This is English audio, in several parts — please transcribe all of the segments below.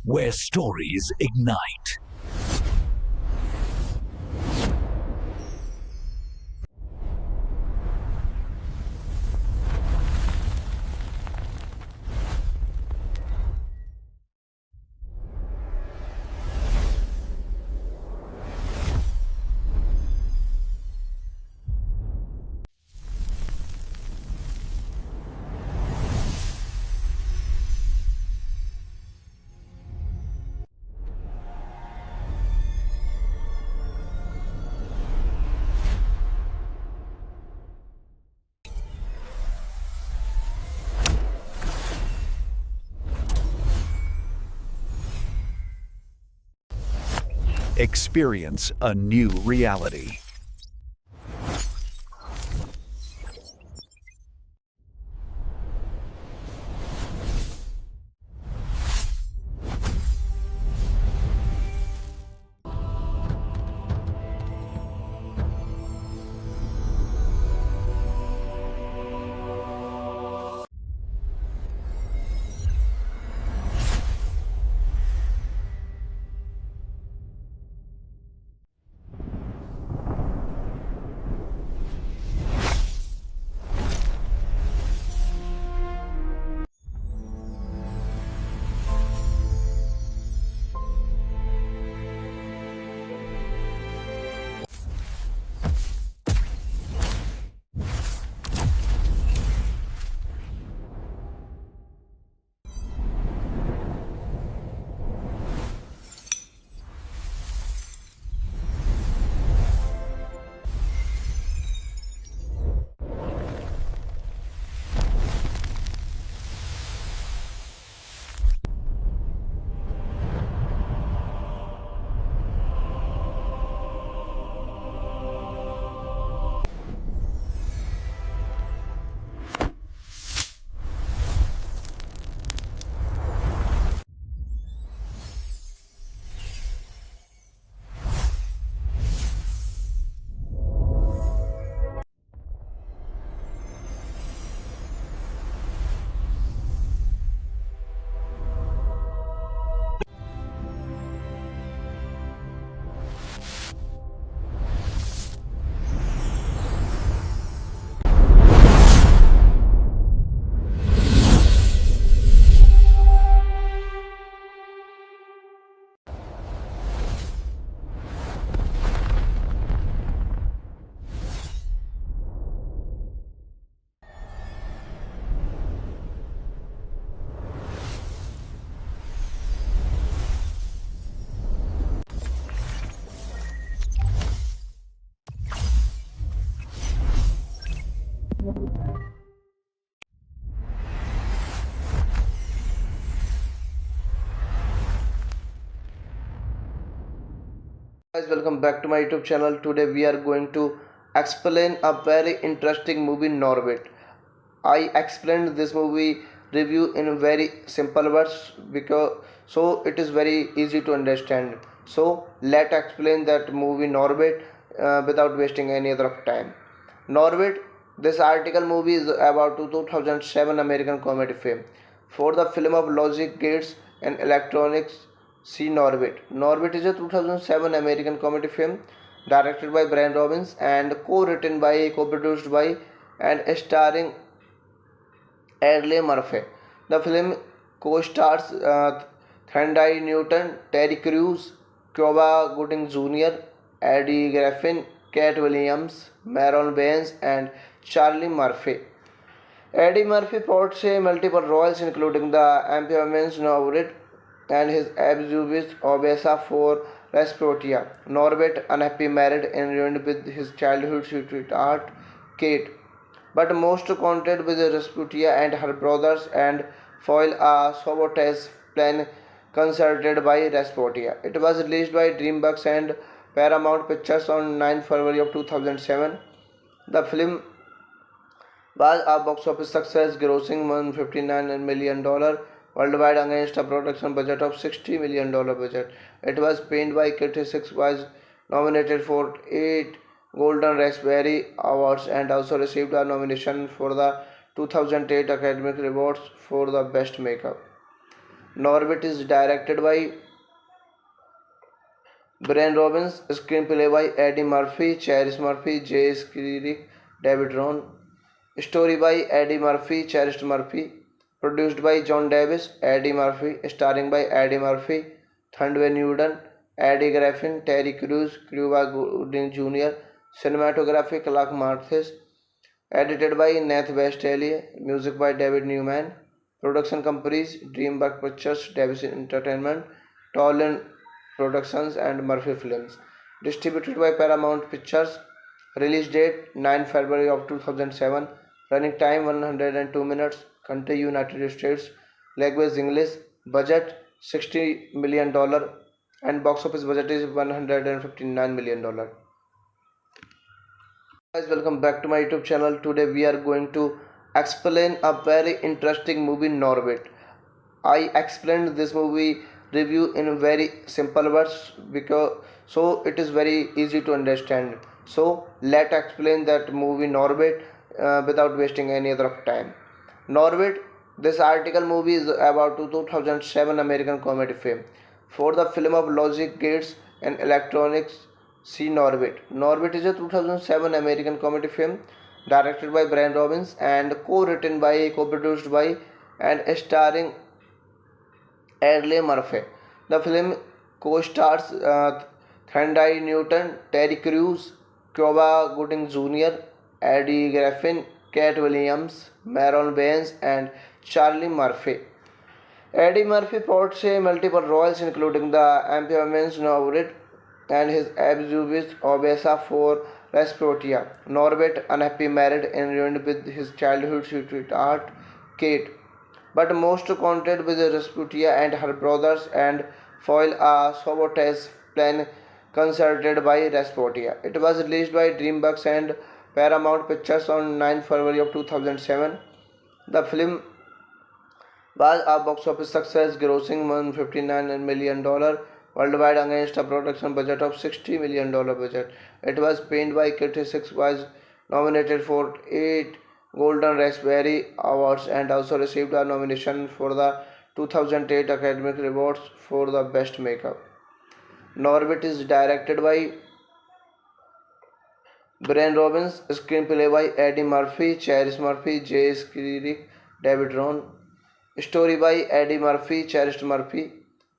where stories ignite. Experience a new reality. Guys, welcome back to my YouTube channel. Today we are going to explain a very interesting movie, Norbit. I explained this movie review in very simple words because so it is very easy to understand. So let's explain that movie Norbit without wasting any other of time. Norbit, this article movie is about 2007 American comedy film. For the film of logic, gates and electronics, see Norbit. Norbit is a 2007 American comedy film directed by Brian Robbins and co-written by, co-produced by, and starring Eddie Murphy. The film co-stars Thandai Newton, Terry Crews, Cuba Gooding Jr., Eddie Griffin, Cat Williams, Maron Baines, and Charlie Murphy. Eddie Murphy portrays multiple roles including the amphibians Norbit and his abused Obesa for Rasputia. Norbit, unhappy married and ruined with his childhood sweetheart Kate, but most content with Rasputia and her brothers and foil a sabotage plan concerted by Rasputia. It was released by DreamWorks and Paramount Pictures on 9 February of 2007. The film was a box office success, grossing $159 million worldwide against a production budget of $60 million budget. It was panned by critics, was nominated for 8 Golden Raspberry Awards and also received a nomination for the 2008 Academy Awards for the Best Makeup. Norbit is directed by Brian Robbins, screenplay by Eddie Murphy, Cherish Murphy, Jay Skirick, David Ron. Story by Eddie Murphy, Cherish Murphy. Produced by John Davis, Eddie Murphy. Starring by Eddie Murphy, Thundway Newton, Eddie Griffin, Terry Crews, Cuba Gooding Jr. Cinematography Clark Marthes. Edited by Nath Westalier. Music by David Newman. Production companies Dreamworks Pictures, Davis Entertainment, Toland Productions and Murphy Films. Distributed by Paramount Pictures. Release date 9 February of 2007. Running time 102 minutes. Country United States. Language English. Budget $60 million and box office budget is $159 million. Guys, welcome back to my YouTube channel. Today we are going to explain a very interesting movie, Norbit. I explained this movie review in very simple words because so it is very easy to understand. So let's explain that movie Norbit without wasting any other time. Norbit, this article movie is about 2007 American comedy film. For the film of logic, gates and electronics, see Norbit. Norbit is a 2007 American comedy film directed by Brian Robbins and co-produced by, and starring Eddie Murphy. The film co-stars Thundway Newton, Terry Crews, Cuba Gooding Jr., Eddie Griffin, Cat Williams, Maron Baines, and Charlie Murphy. Eddie Murphy portrays multiple roles including the amphibians Norbit and his abuse Obesa for Rasputia. Norbit, unhappy, married and ruined with his childhood sweetheart Kate, but most content with Rasputia and her brothers and foil a sabotage plan concerted by Rasputia. It was released by DreamWorks and Paramount Pictures on 9 February of 2007. The film was a box office success, grossing $159 million worldwide against a production budget of $60 million budget. It was panned by critics, was nominated for 8 Golden Raspberry Awards and also received a nomination for the 2008 Academy Awards for the Best Makeup. Norbit is directed by Brian Robbins, screenplay by Eddie Murphy, Cherish Murphy, Jay Skirick, David Ron. Story by Eddie Murphy, Cherish Murphy.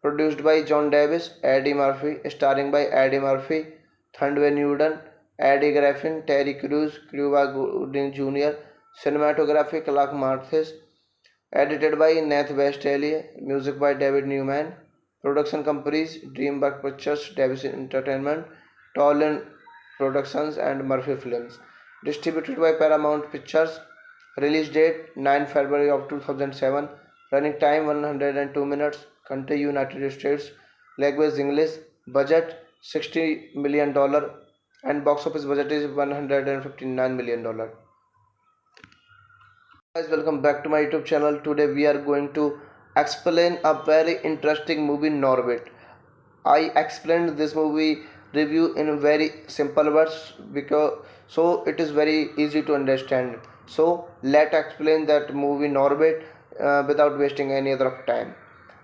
Produced by John Davis, Eddie Murphy, starring by Eddie Murphy, Thundway Newton, Eddie Griffin, Terry Crews, Cuba Gooding Jr., Cinematography Clark Marthes. Edited by Nath Westalier, music by David Newman. Production companies Dreamworks Pictures, Davis Entertainment, Toland Productions and Murphy Films. Distributed by Paramount Pictures. Release date 9 February of 2007. Running time 102 minutes. Country United States. Language English. Budget $60 million and box office budget is $159 million. Guys, welcome back to my YouTube channel. Today we are going to explain a very interesting movie, Norbit. I explained this movie review in very simple words because so it is very easy to understand. So let's explain that movie Norbit without wasting any other time.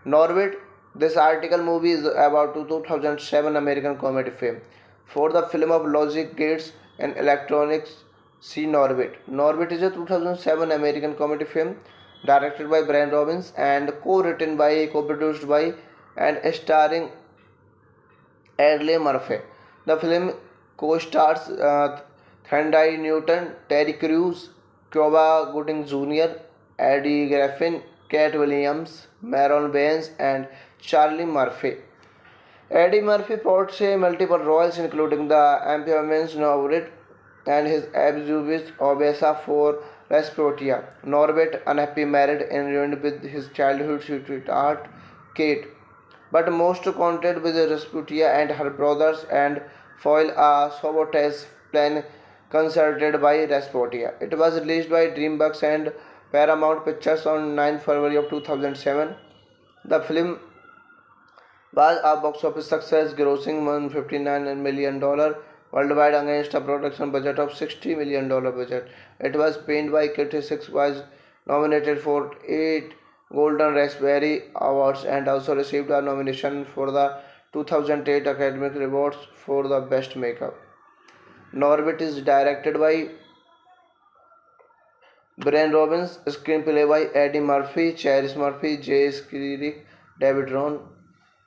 Norbit, this article movie is about 2007 American comedy film. For the film of logic, gates and electronics, see Norbit. Norbit is a 2007 American comedy film directed by Brian Robbins and co-produced by, and starring Eddie Murphy. The film co-stars Thundway Newton, Terry Crews, Cuba Gooding Jr., Eddie Griffin, Cat Williams, Maron Baines, and Charlie Murphy. Eddie Murphy portrays multiple roles including the amphibians Norbit and his abuse Obesa for Rasputia. Norbit, unhappy, married and ruined with his childhood sweetheart Kate, but most content with Rasputia and her brothers and foil a sabotage plan concerted by Rasputia. It was released by DreamWorks and Paramount Pictures on 9 February of 2007. The film was a box office success, grossing $159 million worldwide against a production budget of $60 million budget. It was panned by critics, was nominated for 8 Golden Raspberry Awards and also received a nomination for the 2008 Academy Awards for the Best Makeup. Norbit is directed by Brian Robbins, screenplay by Eddie Murphy, Cherish Murphy, Jay Skirick, David Ron.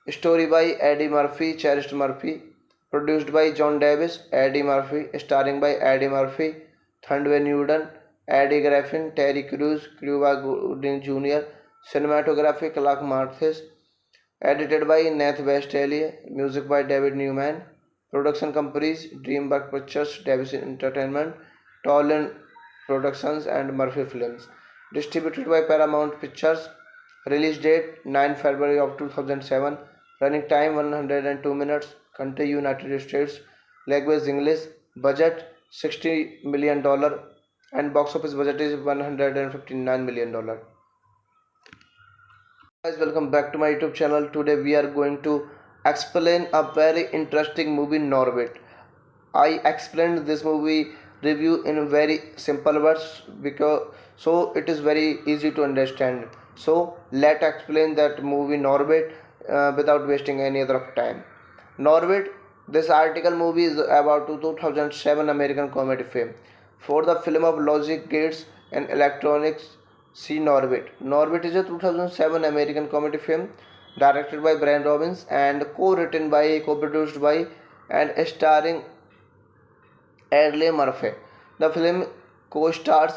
Story by Eddie Murphy, Cherish Murphy. Produced by John Davis, Eddie Murphy. Starring by Eddie Murphy, Thundway Newton, Eddie Griffin, Terry Crews, Cuba Gooding Jr. Cinematography Clark Marthes. Edited by Nath Westalier. Music by David Newman. Production companies DreamWorks Pictures, Davis Entertainment, Toland Productions and Murphy Films. Distributed by Paramount Pictures. Release date 9 February of 2007. Running time 102 minutes. Country United States. Language English. Budget $60 million and box office budget is $159 million. Guys, welcome back to my YouTube channel. Today we are going to explain a very interesting movie, Norbit. I explained this movie review in very simple words because so it is very easy to understand. So let's explain that movie Norbit without wasting any other time. Norbit, this article movie is about 2007 American comedy film. For the film of logic, gates and electronics, see Norbit. Norbit is a 2007 American comedy film directed by Brian Robbins and co-written by, co-produced by and starring Eddie Murphy. The film co-stars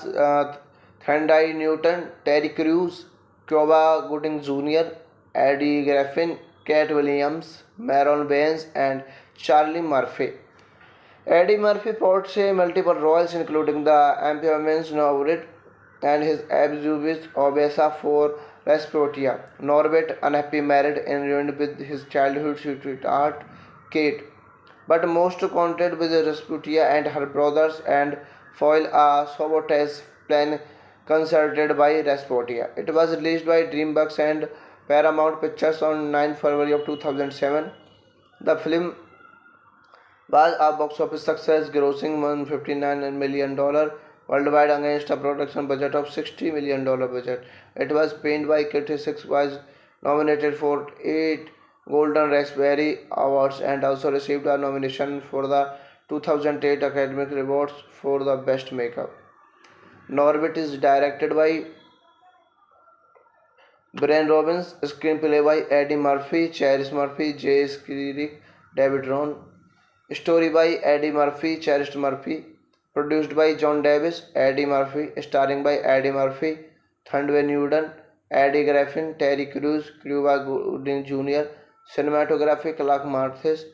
Thandai Newton, Terry Crews, Cuba Gooding Jr., Eddie Griffin, Cat Williams, Maron Baines, and Charlie Murphy. Eddie Murphy portrays multiple roles including the amphibians Norbit and his abuse Obesa for Rasputia. Norbit, unhappy married and ruined with his childhood sweetheart Kate, but most content with Rasputia and her brothers and foil a sabotage plan concerted by Rasputia. It was released by DreamWorks and Paramount Pictures on 9 February of 2007. The film was a box office success, grossing $159 million worldwide against a production budget of $60 million budget. It was panned by critics, was nominated for 8 Golden Raspberry Awards and also received a nomination for the 2008 Academy Awards for the Best Makeup. Norbit is directed by Brian Robbins, screenplay by Eddie Murphy, Cherish Murphy, Jay Skirick, David Ron. Story by Eddie Murphy, Cherish Murphy. Produced by John Davis, Eddie Murphy, starring by Eddie Murphy, Thundway Newton, Eddie Griffin, Terry Crews, Cuba Gooding Jr., Cinematography Clark Marthes.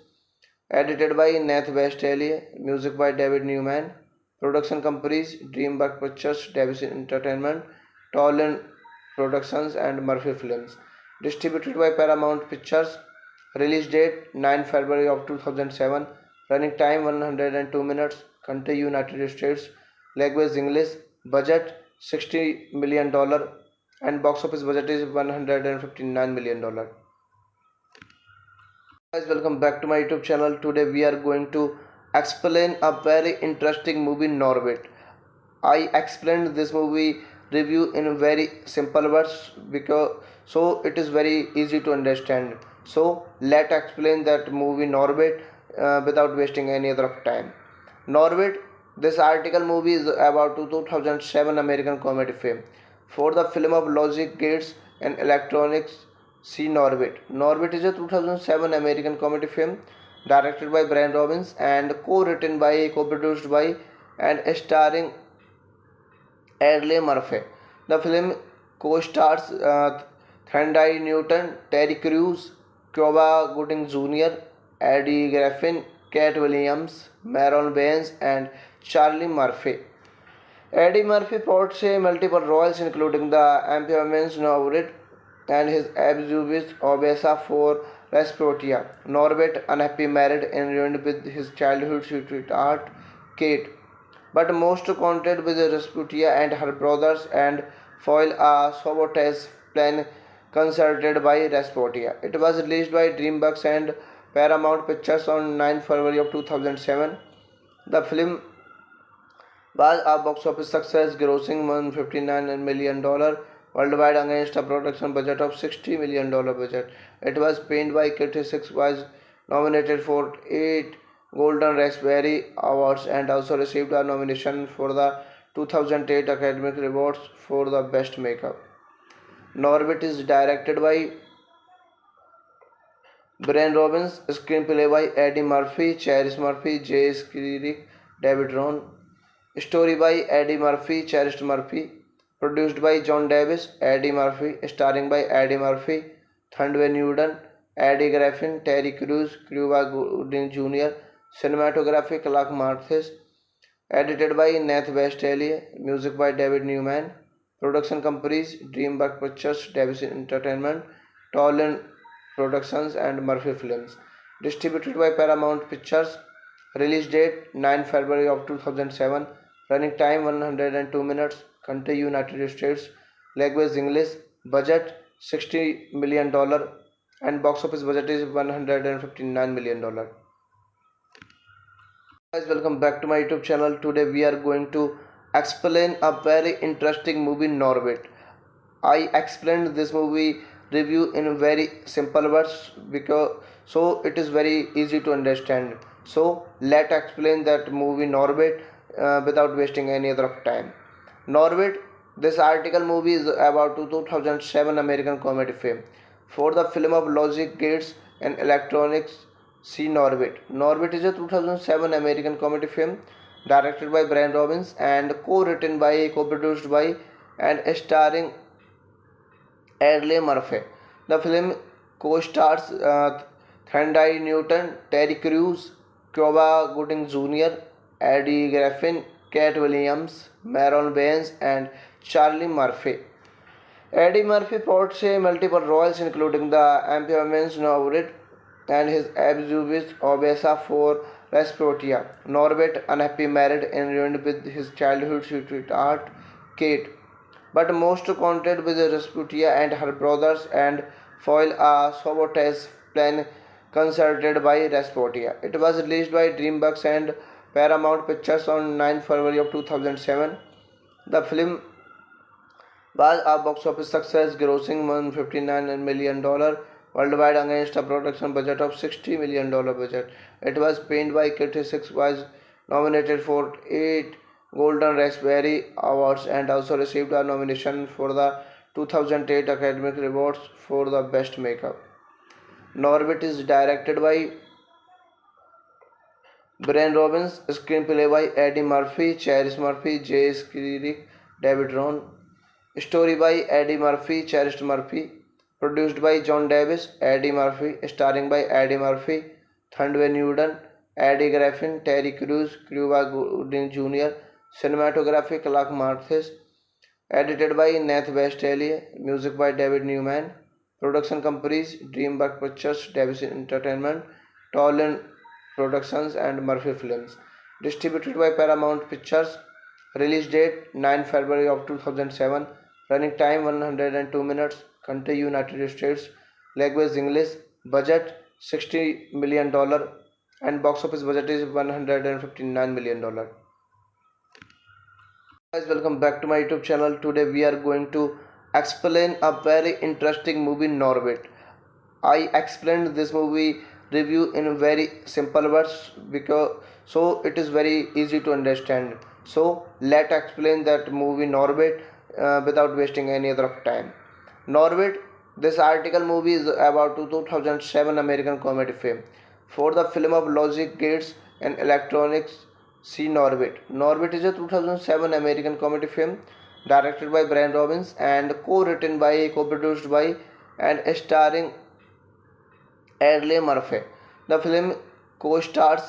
Edited by Nath Westalier, music by David Newman. Production companies DreamWorks Pictures, Davis Entertainment, Toland Productions and Murphy Films. Distributed by Paramount Pictures. Release date 9 February of 2007. Running time 102 minutes. Country United States. Language English. Budget $60 million and box office budget is $159 million. Guys, welcome back to my YouTube channel. Today we are going to explain a very interesting movie, Norbit. I explained this movie review in very simple words because so it is very easy to understand. So let's explain that movie Norbit without wasting any other time. Norbit, this article movie is about 2007 American comedy film. For the film of logic, gates and electronics, see Norbit. Norbit is a 2007 American comedy film directed by Brian Robbins and co-written by, co-produced by and starring Eddie Murphy. The film co-stars Thandai Newton, Terry Crews, Cuba Gooding Jr., Eddie Griffin, Cat Williams, Maron Baines, and Charlie Murphy. Eddie Murphy portrays multiple roles including the amphibians Norbit and his abuse Obesa for Rasputia. Norbit, unhappy married and ruined with his childhood sweetheart Kate, but most content with Rasputia and her brothers and foil a sabotage plan concerted by Rasputia. It was released by DreamWorks and Paramount Pictures on 9 February of 2007. The film was a box office success, grossing $159 million worldwide against a production budget of $60 million budget. It was panned by critics, was nominated for 8 Golden Raspberry Awards and also received a nomination for the 2008 Academy Awards for the Best Makeup. Norbit is directed by Brian Robbins, screenplay by Eddie Murphy, Cherish Murphy, Jay Skirick, David Ron. Story by Eddie Murphy, Cherish Murphy. Produced by John Davis, Eddie Murphy. Starring by Eddie Murphy, Thundway Newton, Eddie Griffin, Terry Crews, Cuba Gooding Jr. Cinematography Clark Marthes. Edited by Nath Westalier. Music by David Newman. Production companies DreamWorks Pictures, Davis Entertainment, Toland Productions and Murphy Films. Distributed by Paramount Pictures. Release date 9 February of 2007. Running time 102 minutes. Country United States. Language English. Budget $60 million and box office budget is $159 million. Guys, welcome back to my YouTube channel. Today we are going to explain a very interesting movie, Norbit. I explained this movie review in very simple words because so it is very easy to understand. So let's explain that movie Norbit without wasting any other time. Norbit. This article movie is about 2007 American comedy film. For the film of logic, gates and electronics, see Norbit. Norbit is a 2007 American comedy film directed by Brian Robbins and co-written by, co-produced by and starring Eddie Murphy. The film co-stars Thandai Newton, Terry Crews, Cuba Gooding Jr., Eddie Griffin, Cat Williams, Maron Baines, and Charlie Murphy. Eddie Murphy portrays multiple roles including the Emperor's Norbit and his abuse Obesa for Rasputia. Norbit, unhappy married and ruined with his childhood sweetheart Kate, but most content with Rasputia and her brothers and foil a sabotage plan concerted by Rasputia. It was released by DreamWorks and Paramount Pictures on 9 February of 2007. The film was a box office success, grossing $159 million worldwide against a production budget of $60 million budget. It was panned by critics, was nominated for 8 Golden Raspberry Awards and also received a nomination for the 2008 Academy Awards for the Best Makeup. Norbit is directed by Brian Robbins, screenplay by Eddie Murphy, Cherish Murphy, Jay Skirick, David Ron. Story by Eddie Murphy, Cherish Murphy. Produced by John Davis, Eddie Murphy, starring by Eddie Murphy, Thundway Newton, Eddie Griffin, Terry Crews, Cuba Gooding Jr. Cinematography Clark Marthes. Edited by Nath Westalier. Music by David Newman. Production companies DreamWorks Pictures, Davis Entertainment, Toland Productions and Murphy Films. Distributed by Paramount Pictures. Release date 9 February of 2007. Running time 102 minutes. Country United States. Language English. Budget $60 million and box office budget is $159 million. Guys, welcome back to my YouTube channel. Today we are going to explain a very interesting movie, Norbit. I explained this movie review in very simple words because so it is very easy to understand. So let's explain that movie Norbit without wasting any other time. Norbit. This article movie is about 2007 American comedy film. For the film of logic, gates and electronics, see Norbit. Norbit is a 2007 American comedy film directed by Brian Robbins and co-written by, co-produced by and starring Eddie Murphy. The film co-stars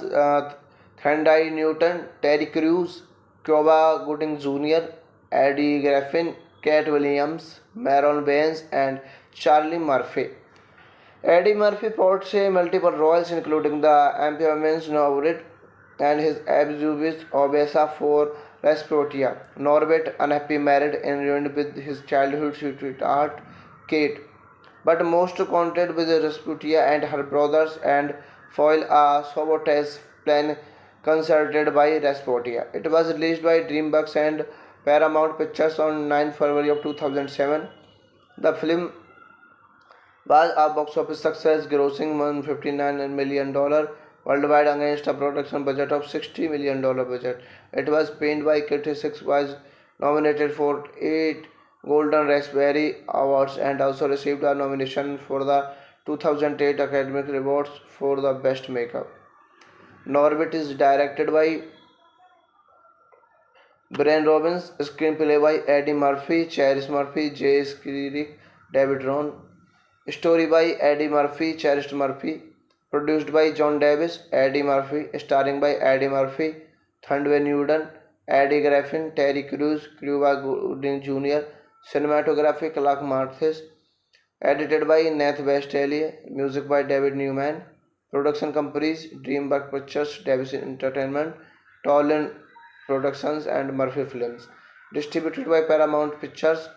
Thandai Newton, Terry Crews, Cuba Gooding Jr., Eddie Griffin, Cat Williams, Maron Baines, and Charlie Murphy. Eddie Murphy portrays multiple roles including the Emperor's Norbit and his abuse Obesa for Rasputia. Norbit, unhappy married and ruined with his childhood sweetheart Kate, but most content with Rasputia and her brothers and foil a sabotage plan concerted by Rasputia. It was released by DreamWorks and Paramount Pictures on 9 February of 2007. The film was a box office success, grossing $159 million worldwide against a production budget of $60 million budget. It was panned by critics, was nominated for 8 Golden Raspberry Awards and also received a nomination for the 2008 Academy Awards for the Best Makeup. Norbit is directed by Brian Robbins, screenplay by Eddie Murphy, Cherish Murphy, Jay Skirick, David Ron. Story by Eddie Murphy, Cherish Murphy. Produced by John Davis, Eddie Murphy. Starring by Eddie Murphy, Thundway Newton, Eddie Griffin, Terry Crews, Cuba Gooding Jr. Cinematography Clark Marthes. Edited by Nath Westali. Music by David Newman. Production companies DreamWorks Pictures, Davis Entertainment, Toland Productions and Murphy Films. Distributed by Paramount Pictures.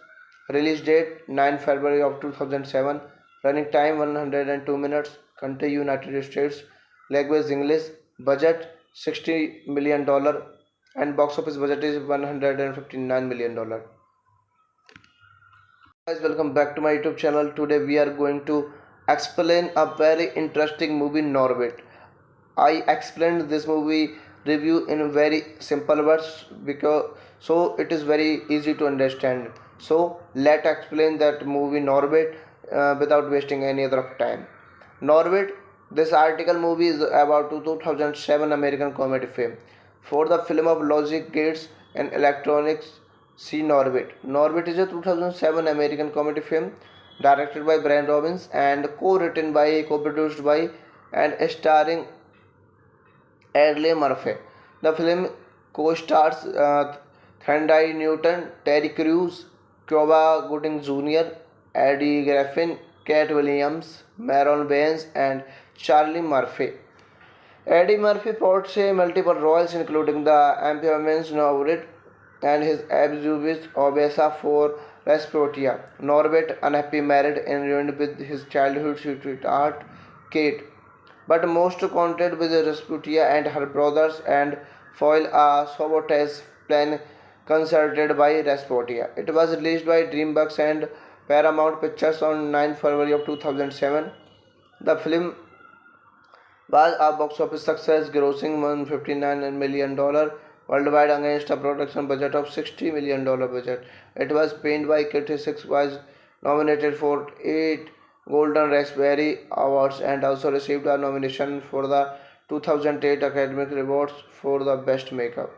Release date 9 February of 2007. Running time 102 minutes. Country United States. Language English. Budget $60 million and box office budget is $159 million. Guys, welcome back to my YouTube channel. Today we are going to explain a very interesting movie, Norbit. I explained this movie review in very simple words because so it is very easy to understand. So let's explain that movie Norbit without wasting any other time. Norbit, this article movie is about 2007 American comedy film. For the film of logic, gates and electronics, see Norbit. Norbit is a 2007 American comedy film directed by Brian Robbins and co-produced by, and starring Eddie Murphy. The film co-stars Thandai Newton, Terry Crews, Cuba Gooding Jr., Eddie Griffin, Cat Williams, Maron Baines, and Charlie Murphy. Eddie Murphy portrays multiple roles including the amphibians Norbit and his abuse Obesa for Rasputia. Norbit, unhappy, married and ruined with his childhood sweetheart Kate, but most content with Rasputia and her brothers and foil a sabotage plan concerted by Rasputia. It was released by DreamWorks and Paramount Pictures on 9 February of 2007. The film was a box office success, grossing $159 million worldwide against a production budget of $60 million budget. It was panned by critics, was nominated for 8 Golden Raspberry Awards and also received a nomination for the 2008 Academy Awards for the Best Makeup.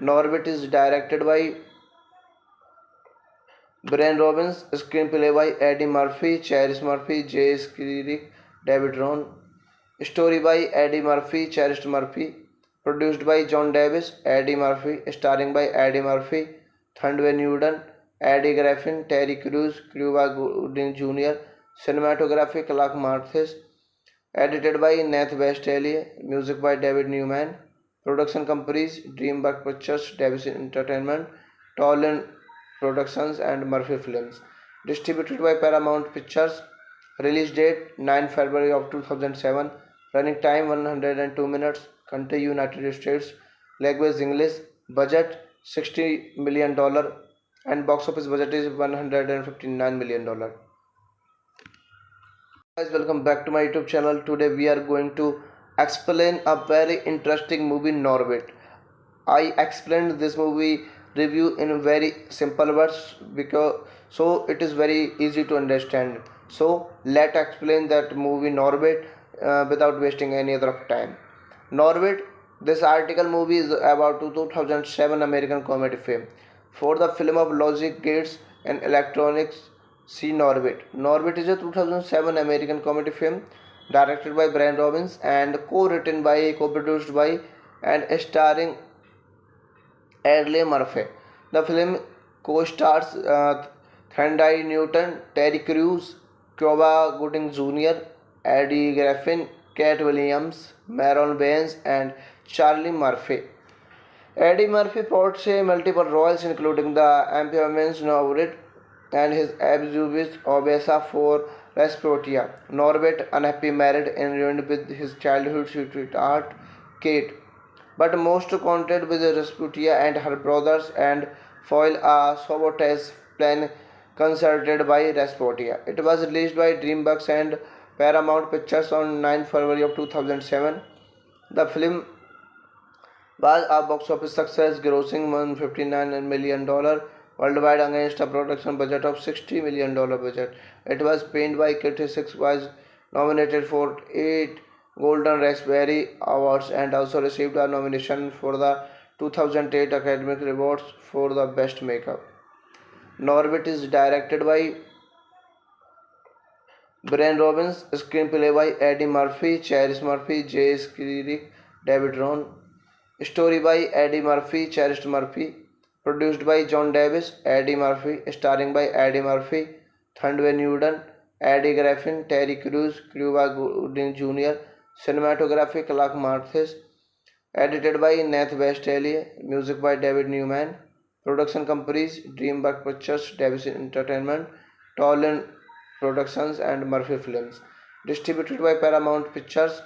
Norbit is directed by Brian Robbins, screenplay by Eddie Murphy, Cherish Murphy, Jay Skirick, David Ron. Story by Eddie Murphy, Cherish Murphy. Produced by John Davis, Eddie Murphy, starring by Eddie Murphy, Thundway Newton, Eddie Griffin, Terry Crews, Cuba Gooding Jr., Cinematography Clark Marthes. Edited by Nath Westali, music by David Newman. Production companies DreamWorks Pictures, Davis Entertainment, Toland Productions and Murphy Films. Distributed by Paramount Pictures. Release date 9 February of 2007. Running time 102 minutes. Country United States. Language English. Budget $60 million and box office budget is $159 million. Guys, welcome back to my YouTube channel. Today we are going to explain a very interesting movie, Norbit. I explained this movie review in very simple words because so it is very easy to understand. So let's explain that movie Norbit without wasting any other time. Norbit, this article movie is about 2007 American comedy film. For the film of logic, gates and electronics, see Norbit. Norbit is a 2007 American comedy film directed by Brian Robbins and co-produced by, and starring Eddie Murphy. The film co-stars Thandai Newton, Terry Crews, Cuba Gooding Jr., Eddie Griffin, Cat Williams, Maron Baines, and Charlie Murphy. Eddie Murphy portrays multiple roles including the amphibians Norbit and his abuse Obesa for Rasputia. Norbit, unhappy, married and ruined with his childhood sweetheart Kate, but most content with Rasputia and her brothers and foil a sabotage plan concerted by Rasputia. It was released by DreamWorks and Paramount Pictures on 9 February of 2007. The film was a box office success, grossing $159 million worldwide against a production budget of $60 million budget. It was panned by critics, was nominated for 8 Golden Raspberry Awards and also received a nomination for the 2008 Academy Awards for the Best Makeup. Norbit is directed by Brian Robbins, screenplay by Eddie Murphy, Cherish Murphy, Jay Skirick, David Ron. Story by Eddie Murphy, Cherish Murphy. Produced by John Davis, Eddie Murphy. Starring by Eddie Murphy, Thunderbolt Newton, Eddie Griffin, Terry Crews, Cuba Gooding Jr. Cinematography Clark Marthes. Edited by Nath Westalier. Music by David Newman. Production companies DreamWorks Pictures, Davis Entertainment, Toland Productions and Murphy Films. Distributed by Paramount Pictures.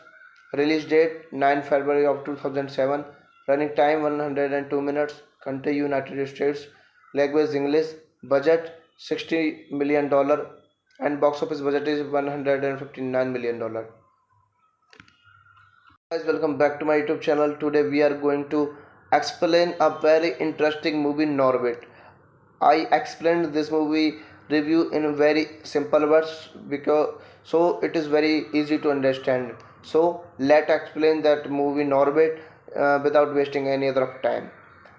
Release date 9 February of 2007. Running time 102 minutes. Country United States. Language English. Budget $60 million and box office budget is $159 million. Guys, welcome back to my YouTube channel. Today we are going to explain a very interesting movie, Norbit. I explained this movie review in very simple words because so it is very easy to understand. So let's explain that movie Norbit without wasting any other time.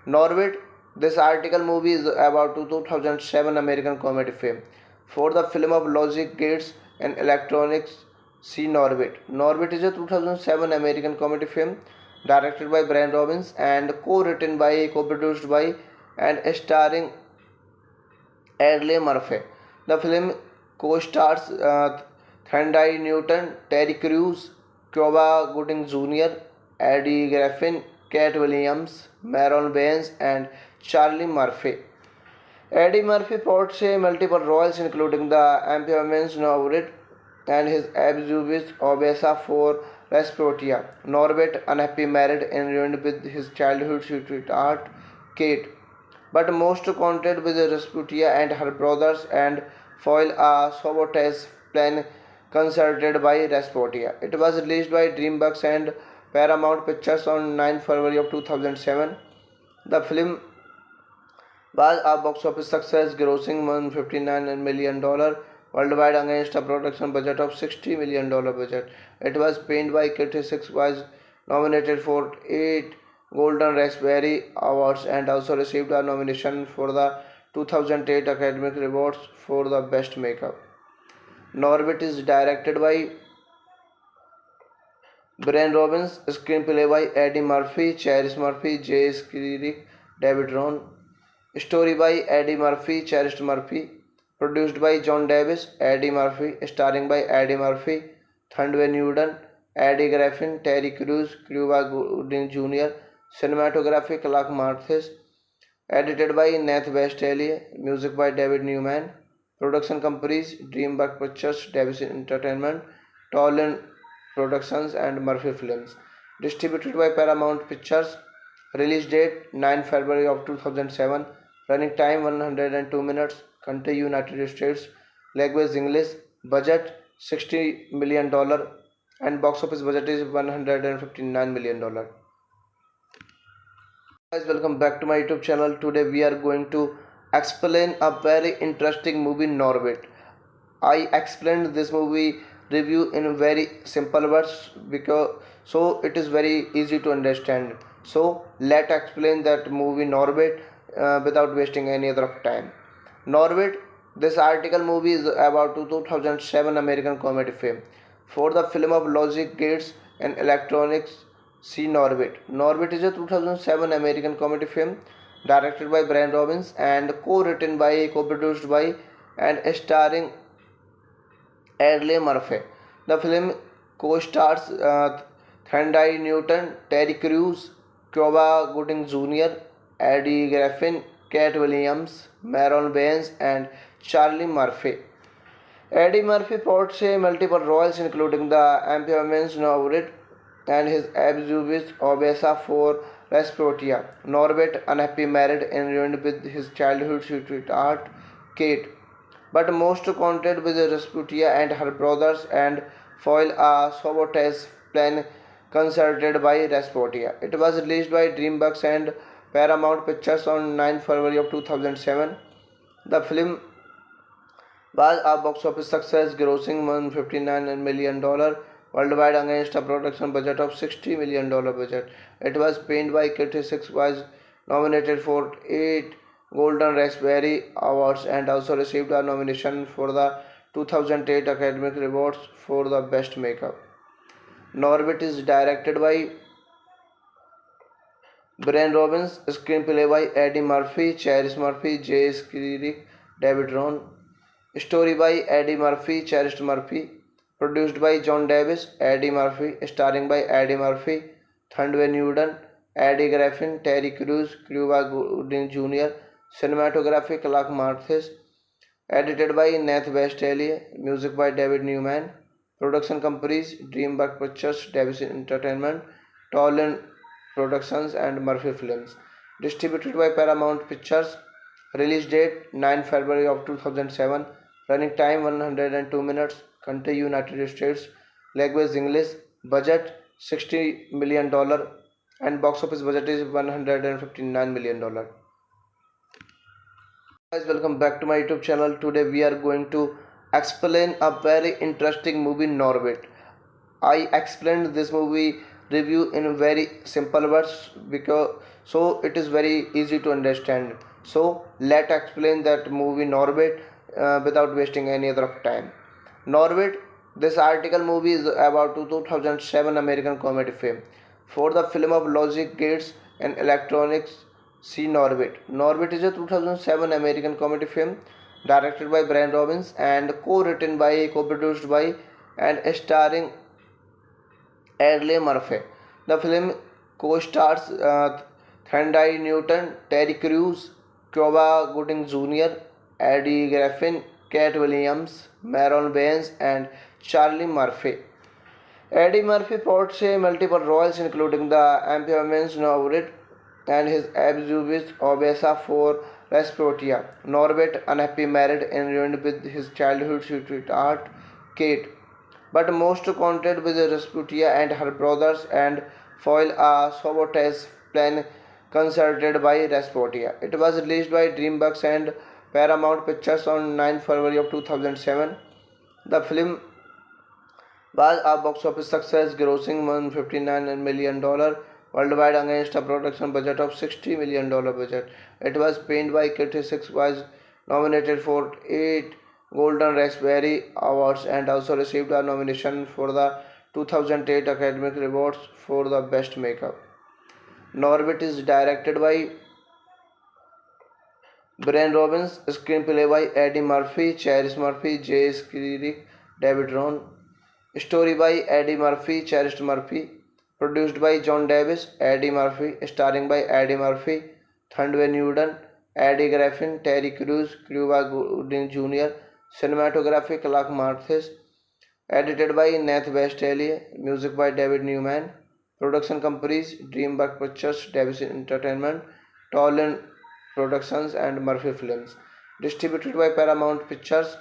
Norbit. This article movie is about 2007 American comedy film. For the film of logic, gates and electronics, see Norbit. Norbit is a 2007 American comedy film directed by Brian Robbins and co-written by, co-produced by and starring Eddie Murphy. The film co-stars Thandai Newton, Terry Crews, Cuba Gooding Jr., Eddie Griffin, Cat Williams, Maron Baines, and Charlie Murphy. Eddie Murphy portrays multiple roles, including the amphibians Norbit and his abuse Obesa for Rasputia. Norbit, unhappy, married and ruined with his childhood sweetheart Kate, but most content with Rasputia and her brothers and foil a sabotage plan concerted by Rasputia. It was released by DreamWorks and Paramount Pictures on 9 February of 2007. The film was a box office success, grossing $159 million worldwide against a production budget of $60 million budget. It was panned by critics, was nominated for 8 Golden Raspberry Awards and also received a nomination for the 2008 Academy Awards for the Best Makeup. Norbit is directed by Brian Robbins, screenplay by Eddie Murphy, Cherish Murphy, Jay Skirick, David Ron. Story by Eddie Murphy, Cherish Murphy. Produced by John Davis, Eddie Murphy. Starring by Eddie Murphy, Thunderbolt Newton, Eddie Griffin, Terry Crews, Cuba Gooding Jr. Cinematography Clark Marthes. Edited by Nath Westalier. Music by David Newman. Production companies DreamWorks Pictures, Davis Entertainment, Toland Productions and Murphy Films. Distributed by Paramount Pictures. Release date 9 February of 2007. Running time 102 minutes. Country United States. Language English. Budget $60 million and box office budget is $159 million. Guys, welcome back to my YouTube channel. Today we are going to explain a very interesting movie, Norbit. I explained this movie review in very simple words because so it is very easy to understand. So let's explain that movie Norbit without wasting any other time. Norbit. This article movie is about 2007 American comedy film. For the film of logic, gates and electronics, see Norbit. Norbit is a 2007 American comedy film directed by Brian Robbins and co-written by, co-produced by and starring Eddie Murphy. The film co-stars Thandai Newton, Terry Crews, Cuba Gooding Jr., Eddie Griffin, Cat Williams, Maron Baines, and Charlie Murphy. Eddie Murphy portrays multiple roles, including the amphibians Norbit and his abuse Obesa for Rasputia. Norbit, unhappy, married and ruined with his childhood sweetheart Kate, but most content with Rasputia and her brothers and foil a sabotage plan concerted by Rasputia. It was released by DreamWorks and Paramount Pictures on 9 February of 2007. The film was a box office success, grossing $159 million worldwide against a production budget of $60 million budget. It was panned by critics, was nominated for 8 Golden Raspberry Awards and also received a nomination for the 2008 Academy Awards for the Best Makeup. Norbit is directed by Brian Robbins, screenplay by Eddie Murphy, Cherish Murphy, Jay Skirick, David Ron. Story by Eddie Murphy, Cherish Murphy. Produced by John Davis, Eddie Murphy. Starring by Eddie Murphy, Thundway Newton, Eddie Griffin, Terry Crews, Cuba Gooding Jr. Cinematography Clark Marthes. Edited by Nath Westalier. Music by David Newman. Production companies DreamWorks Pictures, Davis Entertainment, Toland Productions and Murphy Films. Distributed by Paramount Pictures. Release date 9 February of 2007. Running time 102 minutes. Country United States. Language English. Budget $60 million and box office budget is $159 million. Guys, welcome back to my YouTube channel. Today we are going to explain a very interesting movie, Norbit. I explained this movie review in very simple words because so it is very easy to understand. So let's explain that movie Norbit without wasting any other time. Norbit. This article movie is about 2007 American comedy film. For the film of logic, gates and electronics, see Norbit. Norbit is a 2007 American comedy film directed by Brian Robbins and co-written by, co-produced by and starring Eddie Murphy. The film co-stars Thandai Newton, Terry Crews, Cuba Gooding Jr., Eddie Griffin, Cat Williams, Maron Baines, and Charlie Murphy. Eddie Murphy portrays multiple roles, including the amphibians Norbit and his abuse Obesa for Rasputia. Norbit, unhappy, married and ruined with his childhood sweetheart Kate, but most content with Rasputia and her brothers and foil a sabotage plan concerted by Rasputia. It was released by DreamWorks and Paramount Pictures on 9 February of 2007. The film was a box office success, grossing $159 million worldwide against a production budget of $60 million budget. It was panned by critics, was nominated for 8 Golden Raspberry Awards and also received a nomination for the 2008 Academy Awards for the Best Makeup. Norbit is directed by Brian Robbins, screenplay by Eddie Murphy, Cherish Murphy, Jay Skirick, David Ron. Story by Eddie Murphy, Cherish Murphy. Produced by John Davis, Eddie Murphy, starring by Eddie Murphy, Thundway Newton, Eddie Griffin, Terry Crews, Cuba Gooding Jr. Cinematography Clark Marthes. Edited by Nath Westalier. Music by David Newman. Production companies DreamWorks Pictures, Davis Entertainment, Toland Productions and Murphy Films. Distributed by Paramount Pictures.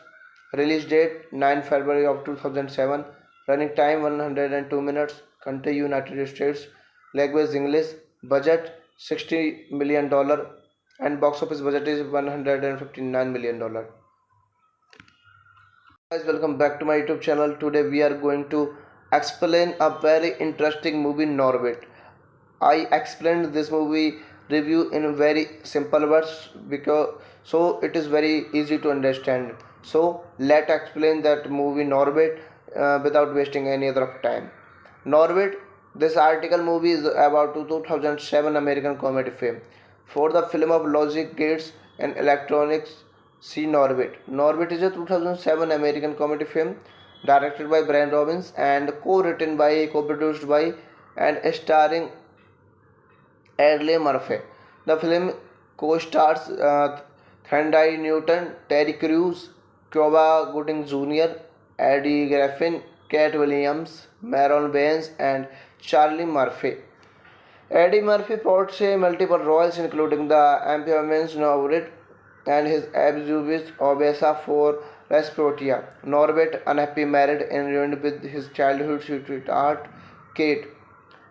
Release date 9 February of 2007. Running time 102 minutes. Country United States. Language English. Budget $60 million and box office budget is $159 million. Guys, welcome back to my YouTube channel. Today we are going to explain a very interesting movie, Norbit. I explained this movie review in very simple words because so it is very easy to understand. So let's explain that movie Norbit without wasting any other time. Norbit. This article movie is about 2007 American comedy film. For the film of logic, gates and electronics, see Norbit. Norbit is a 2007 American comedy film directed by Brian Robbins and co-written by, co-produced by and starring Eddie Murphy. The film co-stars Thandai Newton, Terry Crews, Cuba Gooding Jr., Eddie Griffin, Cat Williams, Maron Baines, and Charlie Murphy. Eddie Murphy portrays multiple roles, including the amphibians Norbit and his abused Obesa for Rasputia. Norbert, unhappy, married and ruined with his childhood sweetheart, Kate,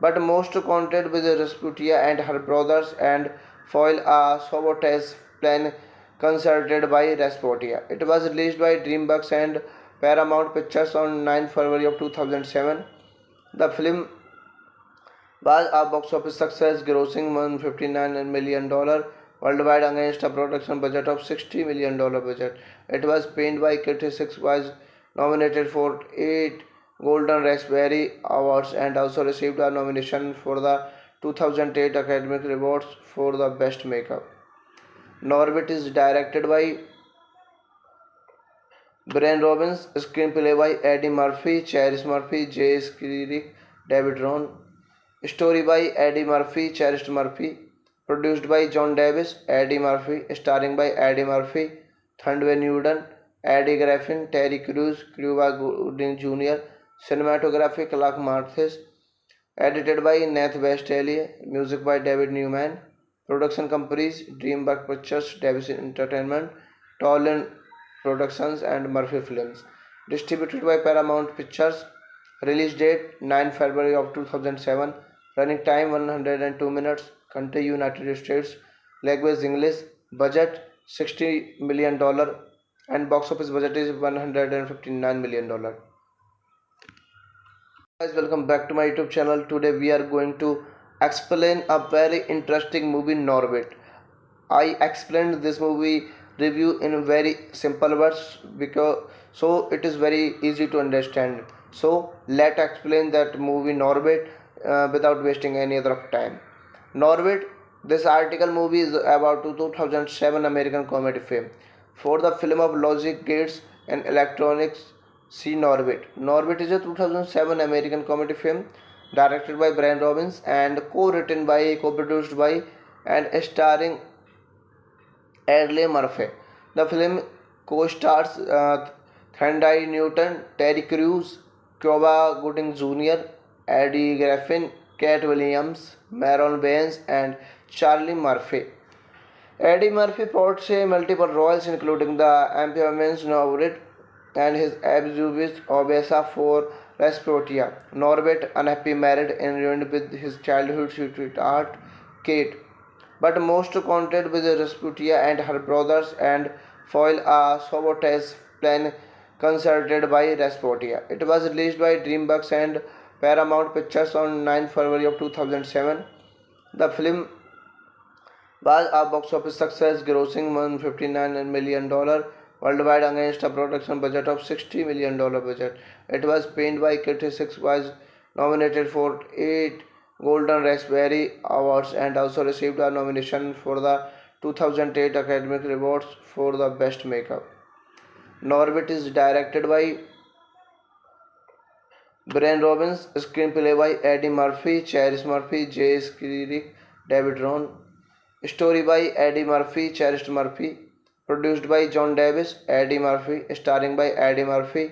but most content with Rasputia and her brothers and foil a sabotage plan concerted by Rasputia. It was released by DreamWorks and Paramount Pictures on 9 February of 2007. The film was a box office success, grossing $159 million worldwide against a production budget of $60 million budget. It was panned by critics, was nominated for 8 Golden Raspberry Awards and also received a nomination for the 2008 Academy Awards for the Best Makeup. Norbit is directed by Brian Robbins, screenplay by Eddie Murphy, Cherish Murphy, Jay Skirick, David Ron. Story by Eddie Murphy, Cherish Murphy. Produced by John Davis, Eddie Murphy. Starring by Eddie Murphy, Thundway Newton, Eddie Griffin, Terry Crews, Cuba Gooding Jr. Cinematography Clark Marthes. Edited by Nath Westalier. Music by David Newman. Production companies DreamWorks Pictures, Davis Entertainment, Toland Productions and Murphy Films. Distributed by Paramount Pictures. Release date 9 February of 2007. Running time 102 minutes. Country United States. Language English. Budget $60 million and box office budget is $159 million. Guys, welcome back to my YouTube channel. Today we are going to explain a very interesting movie, Norbit. I explained this movie review in very simple words because so it is very easy to understand. So let's explain that movie Norbit without wasting any other time. Norbit. This article movie is about 2007 American comedy film. For the film of logic, gates and electronics, see Norbit. Norbit is a 2007 American comedy film directed by Brian Robbins and co-written by, co-produced by and starring Eddie Murphy. The film co-stars Thandai Newton, Terry Crews, Cuba Gooding Jr., Eddie Griffin, Kate Williams, Maron Baines, and Charlie Murphy. Eddie Murphy portrays multiple roles including the amphibians Norbit and his abused Obesa for Rasputia. Norbit, unhappy, married and ruined with his childhood sweetheart, Kate, but most content with Rasputia and her brothers and foil a sabotage plan concerted by Rasputia. It was released by DreamWorks and Paramount Pictures on 9 February of 2007. The film was a box office success, grossing $159 million worldwide against a production budget of $60 million budget. It was panned by critics, was nominated for 8 Golden Raspberry Awards and also received a nomination for the 2008 Academy Awards for the Best Makeup. Norbit is directed by Brian Robbins, screenplay by Eddie Murphy, Cherish Murphy, Jay Skirick, David Ron. Story by Eddie Murphy, Cherish Murphy. Produced by John Davis, Eddie Murphy. Starring by Eddie Murphy,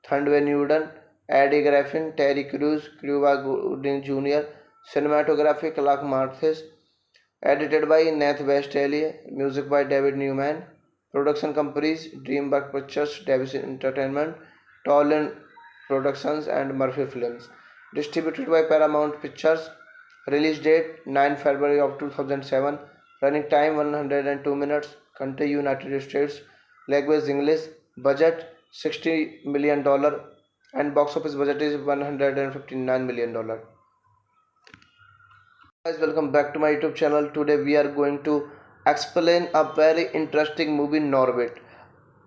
Thundway Newton, Eddie Griffin, Terry Crews, Cuba Gooding Jr. Cinematography Clark Marthes. Edited by Nath Westalier. Music by David Newman. Production companies DreamWorks Pictures, Davis Entertainment, Toland Productions and Murphy Films. Distributed by Paramount Pictures. Release date 9 February of 2007. Running time 102 minutes. Country United States. Language English. Budget $60 million and box office budget is $159 million. Guys, welcome back to my YouTube channel. Today we are going to explain a very interesting movie, Norbit.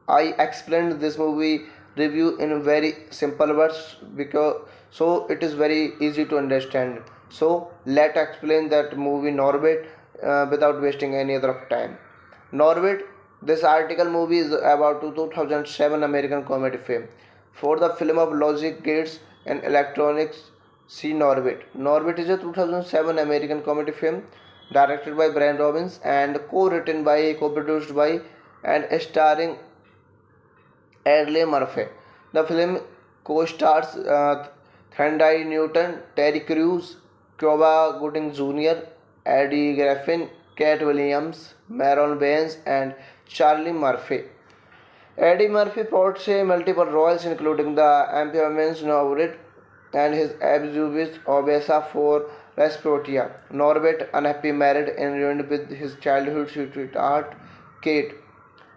I explained this movie review in very simple words because so it is very easy to understand. So let's explain that movie Norbit without wasting any other time. Norbit. This article movie is about 2007 American comedy film. For the film of logic, gates and electronics, see Norbit. Norbit is a 2007 American comedy film directed by Brian Robbins and co-written by, co-produced by and starring Eddie Murphy. The film co-stars Thandai Newton, Terry Crews, Cuba Gooding Jr., Eddie Griffin, Kate Williams, Maron Baines, and Charlie Murphy. Eddie Murphy portrays multiple roles including the amphibians Norbert and his abused Obesa for Rasputia. Norbert, unhappy married and ruined with his childhood sweetheart Kate,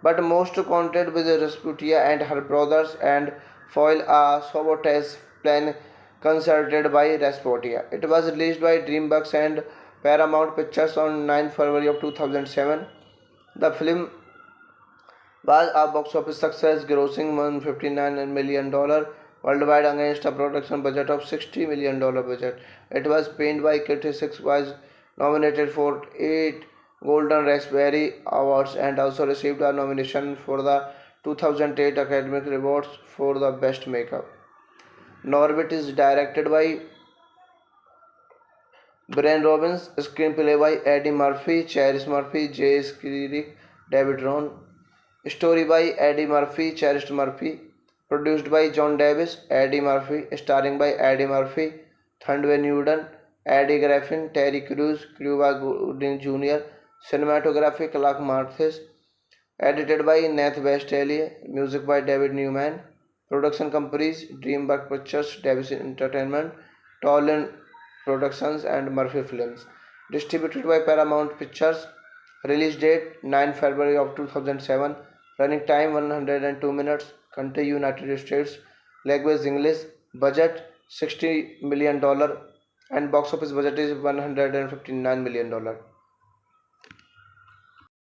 but most content with Rasputia and her brothers and foil a sabotage plan concerted by Rasputia. It was released by DreamWorks and Paramount Pictures on 9 February of 2007. The film was a box office success, grossing $159 million worldwide against a production budget of $60 million budget. It was panned by critics, was nominated for 8 Golden Raspberry Awards and also received a nomination for the 2008 Academy Awards for the Best Makeup. Norbit is directed by Brian Robbins, screenplay by Eddie Murphy, Cherish Murphy, Jay Skirick, David Ron. Story by Eddie Murphy, Cherish Murphy. Produced by John Davis, Eddie Murphy. Starring by Eddie Murphy, Thunderbolt Newton, Eddie Griffin, Terry Crews, Cuba Gooding Jr. Cinematography Clark Marthes. Edited by Nath Westalier. Music by David Newman. Production companies DreamWorks Pictures, Davis Entertainment, Toland Productions and Murphy Films. Distributed by Paramount Pictures. Release date 9 February of 2007. Running time 102 minutes. Country United States. Language English. Budget $60 million and box office budget is $159 million.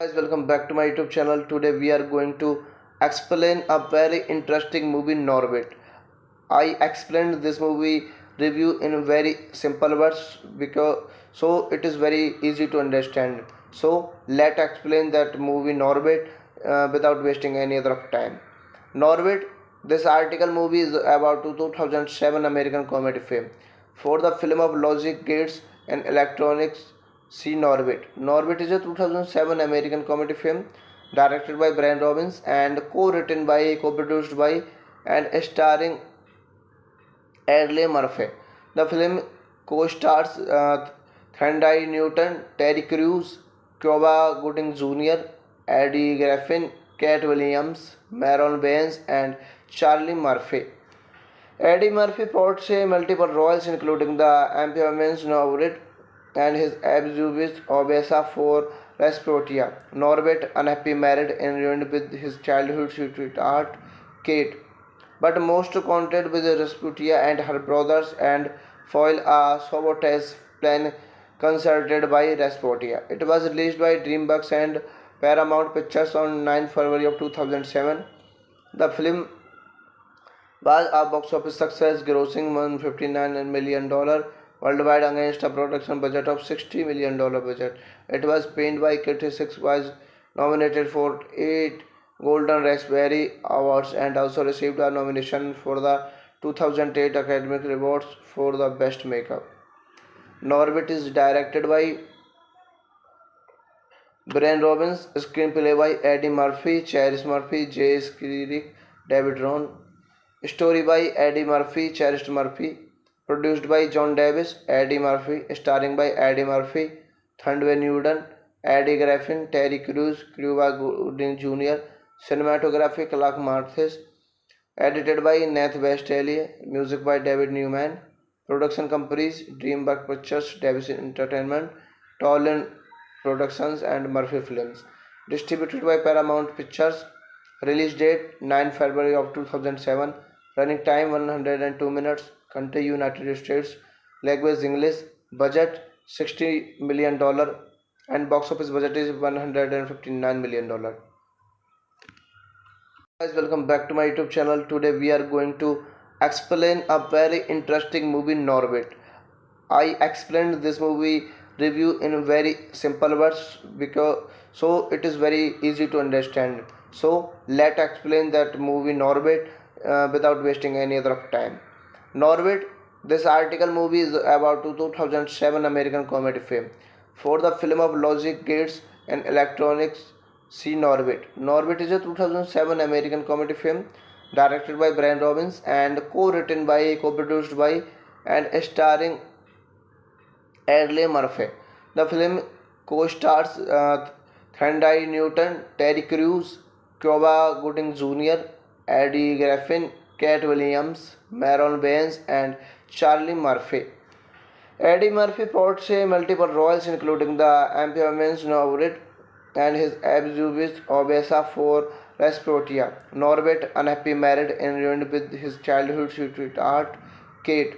Guys, welcome back to my YouTube channel. Today we are going to explain a very interesting movie, Norbit. I explained this movie review in very simple words because so it is very easy to understand. So let's explain that movie Norbit without wasting any other time. Norbit. This article movie is about 2007 American comedy film. For the film of logic, gates and electronics, see Norbit. Norbit is a 2007 American comedy film directed by Brian Robbins and co-written by, co-produced by and starring Eddie Murphy. The film co-stars Thandai Newton, Terry Crews, Cuba Gooding Jr., Eddie Griffin, Kate Williams, Maron Baines, and Charlie Murphy. Eddie Murphy portrays multiple roles including the amphibians Norbert and his abused Obesa for Rasputia. Norbert, unhappy married and ruined with his childhood sweetheart Kate, but most content with Rasputia and her brothers and foil a sabotage plan concerted by Rasputia. It was released by DreamWorks and Paramount Pictures on 9 February of 2007. The film was a box office success, grossing $159 million worldwide against a production budget of $60 million budget. It was panned by critics, was nominated for 8 Golden Raspberry Awards and also received a nomination for the 2008 Academy Awards for the Best Makeup. Norbit is directed by Brian Robbins, screenplay by Eddie Murphy, Cherish Murphy, Jay Skirick, David Ron. Story by Eddie Murphy, Cherish Murphy. Produced by John Davis, Eddie Murphy. Starring by Eddie Murphy, Thunderbolt Newton, Eddie Griffin, Terry Crews, Cuba Gooding Jr. Cinematography Clark Marthes. Edited by Nath Westalier. Music by David Newman. Production companies DreamWorks Pictures, Davis Entertainment, Toland Productions and Murphy Films. Distributed by Paramount Pictures. Release date 9 February of 2007. Running time 102 minutes. Country United States. Language English. Budget $60 million and box office budget is $159 million. Guys, welcome back to my YouTube channel. Today we are going to explain a very interesting movie, Norbit. I explained this movie review in very simple words because so it is very easy to understand. So let's explain that movie Norbit without wasting any other time. Norbit. This article movie is about 2007 American comedy film. For the film of logic, gates and electronics, see Norbit. Norbit is a 2007 American comedy film directed by Brian Robbins and co-written by, co-produced by and starring Eddie Murphy. The film co-stars Thandai Newton, Terry Crews, Cuba Gooding Jr., Eddie Griffin, Cat Williams, Maron Baines, and Charlie Murphy. Eddie Murphy portrays multiple roles including the Amphibians Norbit and his abused Obesa for Rasputia. Norbit, unhappy married and ruined with his childhood sweetheart Kate,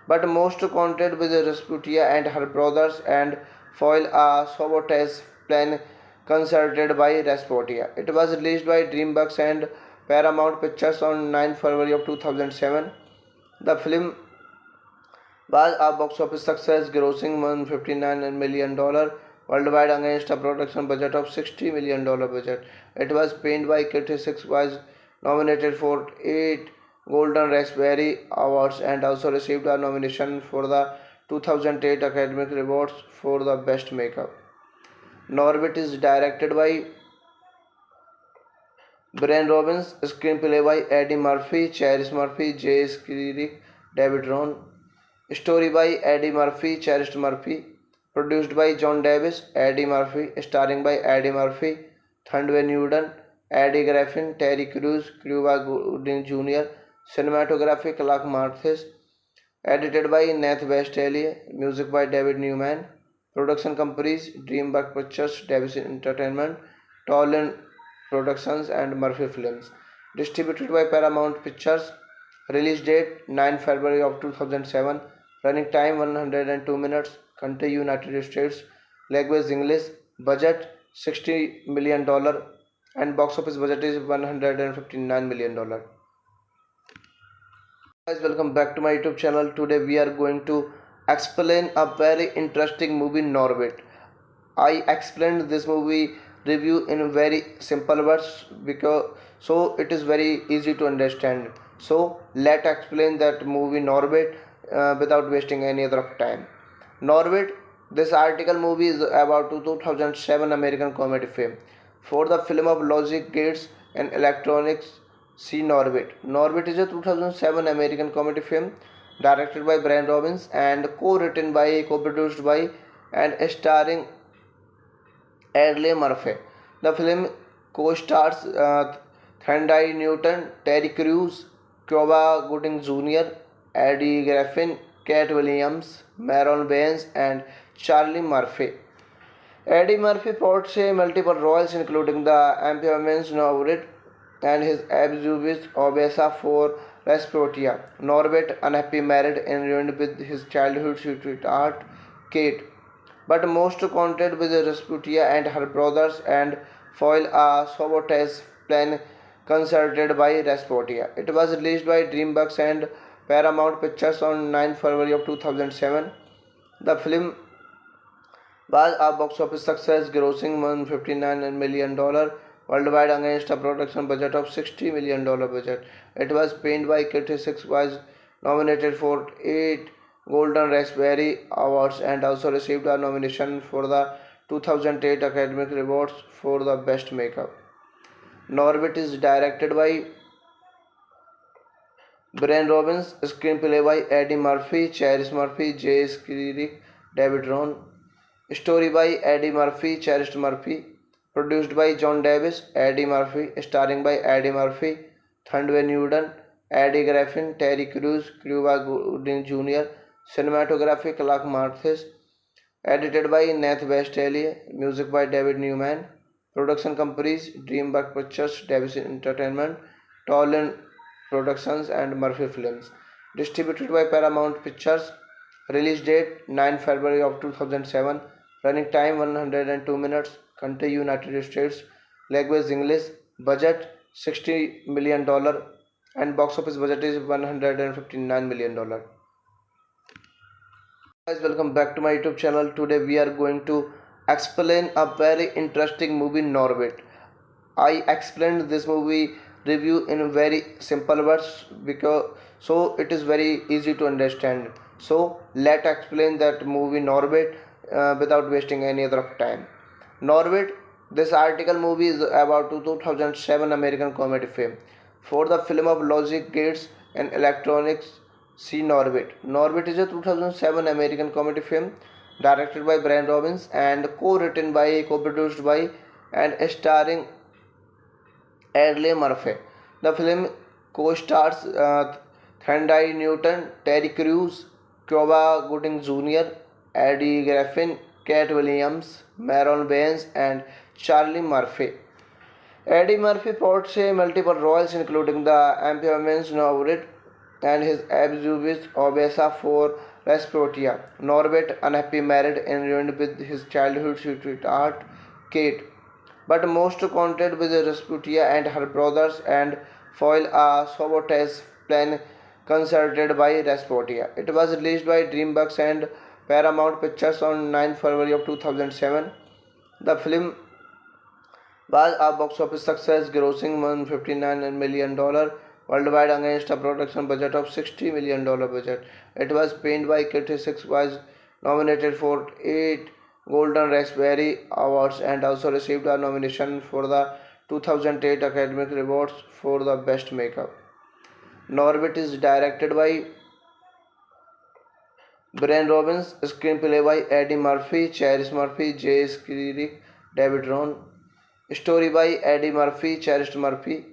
but most content with Rasputia and her brothers and foil a sabotage plan concerted by Rasputia. It was released by DreamWorks and Paramount Pictures on 9 February of 2007. The film was a box office success, grossing $159 million worldwide against a production budget of $60 million budget. It was panned by critics, was nominated for 8 Golden Raspberry Awards and also received a nomination for the 2008 Academy Awards for the Best Makeup. Norbit is directed by Brian Robbins, screenplay by Eddie Murphy, Cherish Murphy, Jay Skirick, David Ron. Story by Eddie Murphy, Cherish Murphy. Produced by John Davis, Eddie Murphy. Starring by Eddie Murphy, Thandai Newton, Eddie Griffin, Terry Crews, Cuba Gooding Jr. Cinematography Clark Marthes. Edited by Nath Westalier. Music by David Newman. Production companies DreamWorks Pictures, Davis Entertainment, Toland Productions and Murphy Films. Distributed by Paramount Pictures. Release date 9 February of 2007. Running time 102 minutes. Country United States. Language English. Budget $60 million and box office budget is $159 million. Guys, welcome back to my YouTube channel. Today we are going to explain a very interesting movie, Norbit. I explained this movie review in very simple words because so it is very easy to understand. So let's explain that movie Norbit without wasting any other time. Norbit. This article movie is about 2007 American comedy film. For the film of logic, gates, and electronics, see Norbit. Norbit is a 2007 American comedy film directed by Brian Robbins and co-written by, co-produced by, and starring Eddie Murphy. The film co-stars Thandai Newton, Terry Crews, Cuba Gooding Jr., Eddie Griffin, Cat Williams, Maron Baines, and Charlie Murphy. Eddie Murphy portrays multiple roles including the Amphibians Norbit and his abused Obesa for Rasputia. Norbit, unhappy married and ruined with his childhood sweetheart Kate, but most content with Rasputia and her brothers and foil a sabotage plan concerted by Rasputia. It was released by DreamWorks and Paramount Pictures on 9 February of 2007. The film was a box office success, grossing $159 million worldwide against a production budget of $60 million budget. It was panned by critics, was nominated for 8 Golden Raspberry Awards and also received a nomination for the 2008 Academy Awards for the Best Makeup. Norbit is directed by Brian Robbins, screenplay by Eddie Murphy, Cherish Murphy, Jay Skirick, David Ron. Story by Eddie Murphy, Cherish Murphy. Produced by John Davis, Eddie Murphy. Starring by Eddie Murphy, Thandai Newton, Eddie Griffin, Terry Crews, Cuba Gooding Jr. Cinematography Clark Marthes. Edited by Nath Westalier. Music by David Newman. Production companies DreamWorks Pictures, Davis Entertainment, Toland Productions and Murphy Films. Distributed by Paramount Pictures. Release date 9 February of 2007. Running time 102 minutes. Country United States. Language English. Budget $60 million and box office budget is $159 million. Guys, welcome back to my YouTube channel. Today we are going to explain a very interesting movie, Norbit. I explained this movie review in very simple words because so it is very easy to understand. So let's explain that movie Norbit without wasting any other time. Norbit. This article movie is about 2007 American comedy film. For the film of logic, gates, and electronics, see Norbit. Norbit is a 2007 American comedy film directed by Brian Robbins and co-written by, co-produced by, and starring Eddie Murphy. The film co-stars Thandai Newton, Terry Crews, Cuba Gooding Jr., Eddie Griffin, Cat Williams, Maron Baines, and Charlie Murphy. Eddie Murphy portrays multiple roles, including the Amphibians Norbit and his abuse Obesa for Rasputia. Norbit, unhappy married and ruined with his childhood sweetheart Kate, but most content with Rasputia and her brothers and foil a sabotage plan concerted by Rasputia. It was released by DreamWorks and Paramount Pictures on 9 February of 2007. The film was a box office success, grossing $159 million worldwide against a production budget of $60 million budget. It was panned by critics, was nominated for 8 Golden Raspberry Awards and also received a nomination for the 2008 Academy Awards for the Best Makeup. Norbit is directed by Brian Robbins, screenplay by Eddie Murphy, Cherish Murphy, Jay Skirick, David Ron. Story by Eddie Murphy, Cherish Murphy.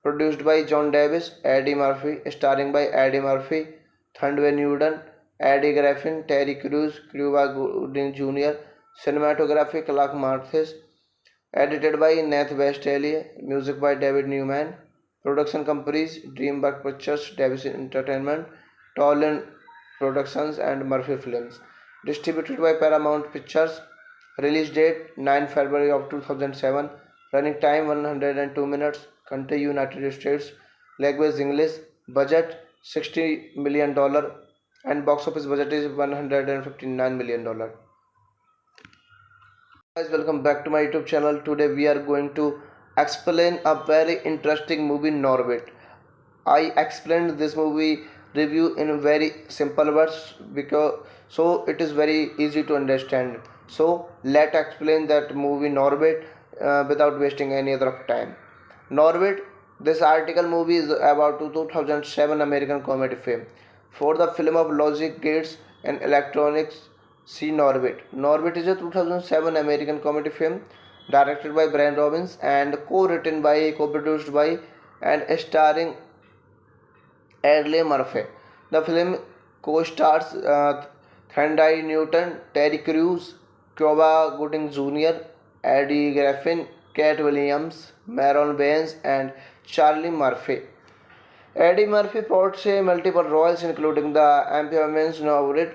Produced by John Davis, Eddie Murphy. Starring by Eddie Murphy, Thandai Newton, Eddie Griffin, Terry Crews, Cuba Gooding Jr. Cinematography Clark Marthes. Edited by Nath Westali. Music by David Newman. Production companies DreamWorks Pictures, Davis Entertainment, Toland Productions and Murphy Films. Distributed by Paramount Pictures. Release date 9 February of 2007. Running time 102 minutes. Country United States. Language English. Budget $60 million and box office budget is $159 million. Guys, welcome back to my YouTube channel. Today we are going to explain a very interesting movie, Norbit. I explained this movie review in very simple words because so it is very easy to understand. So let's explain that movie Norbit without wasting any other time. Norbit. This article movie is about 2007 American comedy film. For the film of logic, gates, and electronics, see Norbit. Norbit is a 2007 American comedy film directed by Brian Robbins and co-produced by, and starring Eddie Murphy. The film co-stars Thandai Newton, Terry Crews, Cuba Gooding Jr., Eddie Griffin, Cat Williams, Maron Baines, and Charlie Murphy. Eddie Murphy portrays multiple roles, including the Amphibians Norbit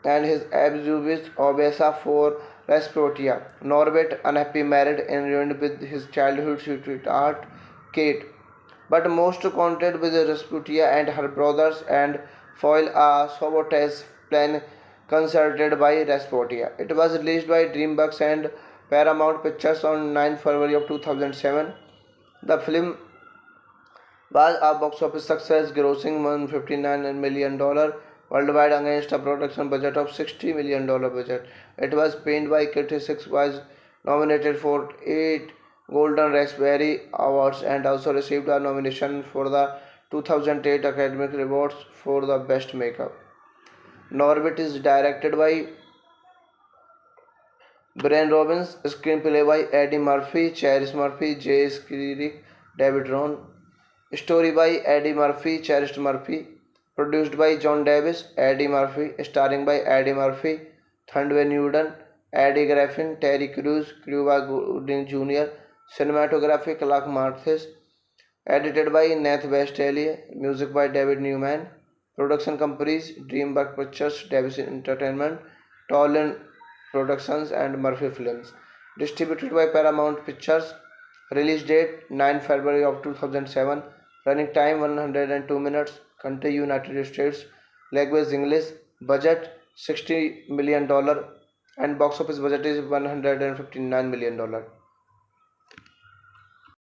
and his abuse Obesa for Rasputia. Norbit, unhappy married and ruined with his childhood sweetheart Kate, but most content with Rasputia and her brothers and foil a sabotage plan concerted by Rasputia. It was released by DreamWorks and Paramount Pictures on 9 February of 2007. The film was a box office success, grossing $159 million worldwide against a production budget of $60 million budget. It was panned by critics, was nominated for 8 Golden Raspberry Awards and also received a nomination for the 2008 Academy Awards for the Best Makeup. Norbit is directed by Brian Robbins, screenplay by Eddie Murphy, Cherish Murphy, Jay Skirick, David Ron. Story by Eddie Murphy, Cherish Murphy. Produced by John Davis, Eddie Murphy. Starring by Eddie Murphy, Thandai Newton, Eddie Griffin, Terry Crews, Cuba Gooding Jr. Cinematography Clark Marthes. Edited by Nath Westali. Music by David Newman. Production companies DreamWorks Pictures, Davis Entertainment, Toland Productions and Murphy Films. Distributed by Paramount Pictures. Release date 9 February of 2007. Running time 102 minutes. Country United States. Language English. Budget $60 million and box office budget is $159 million.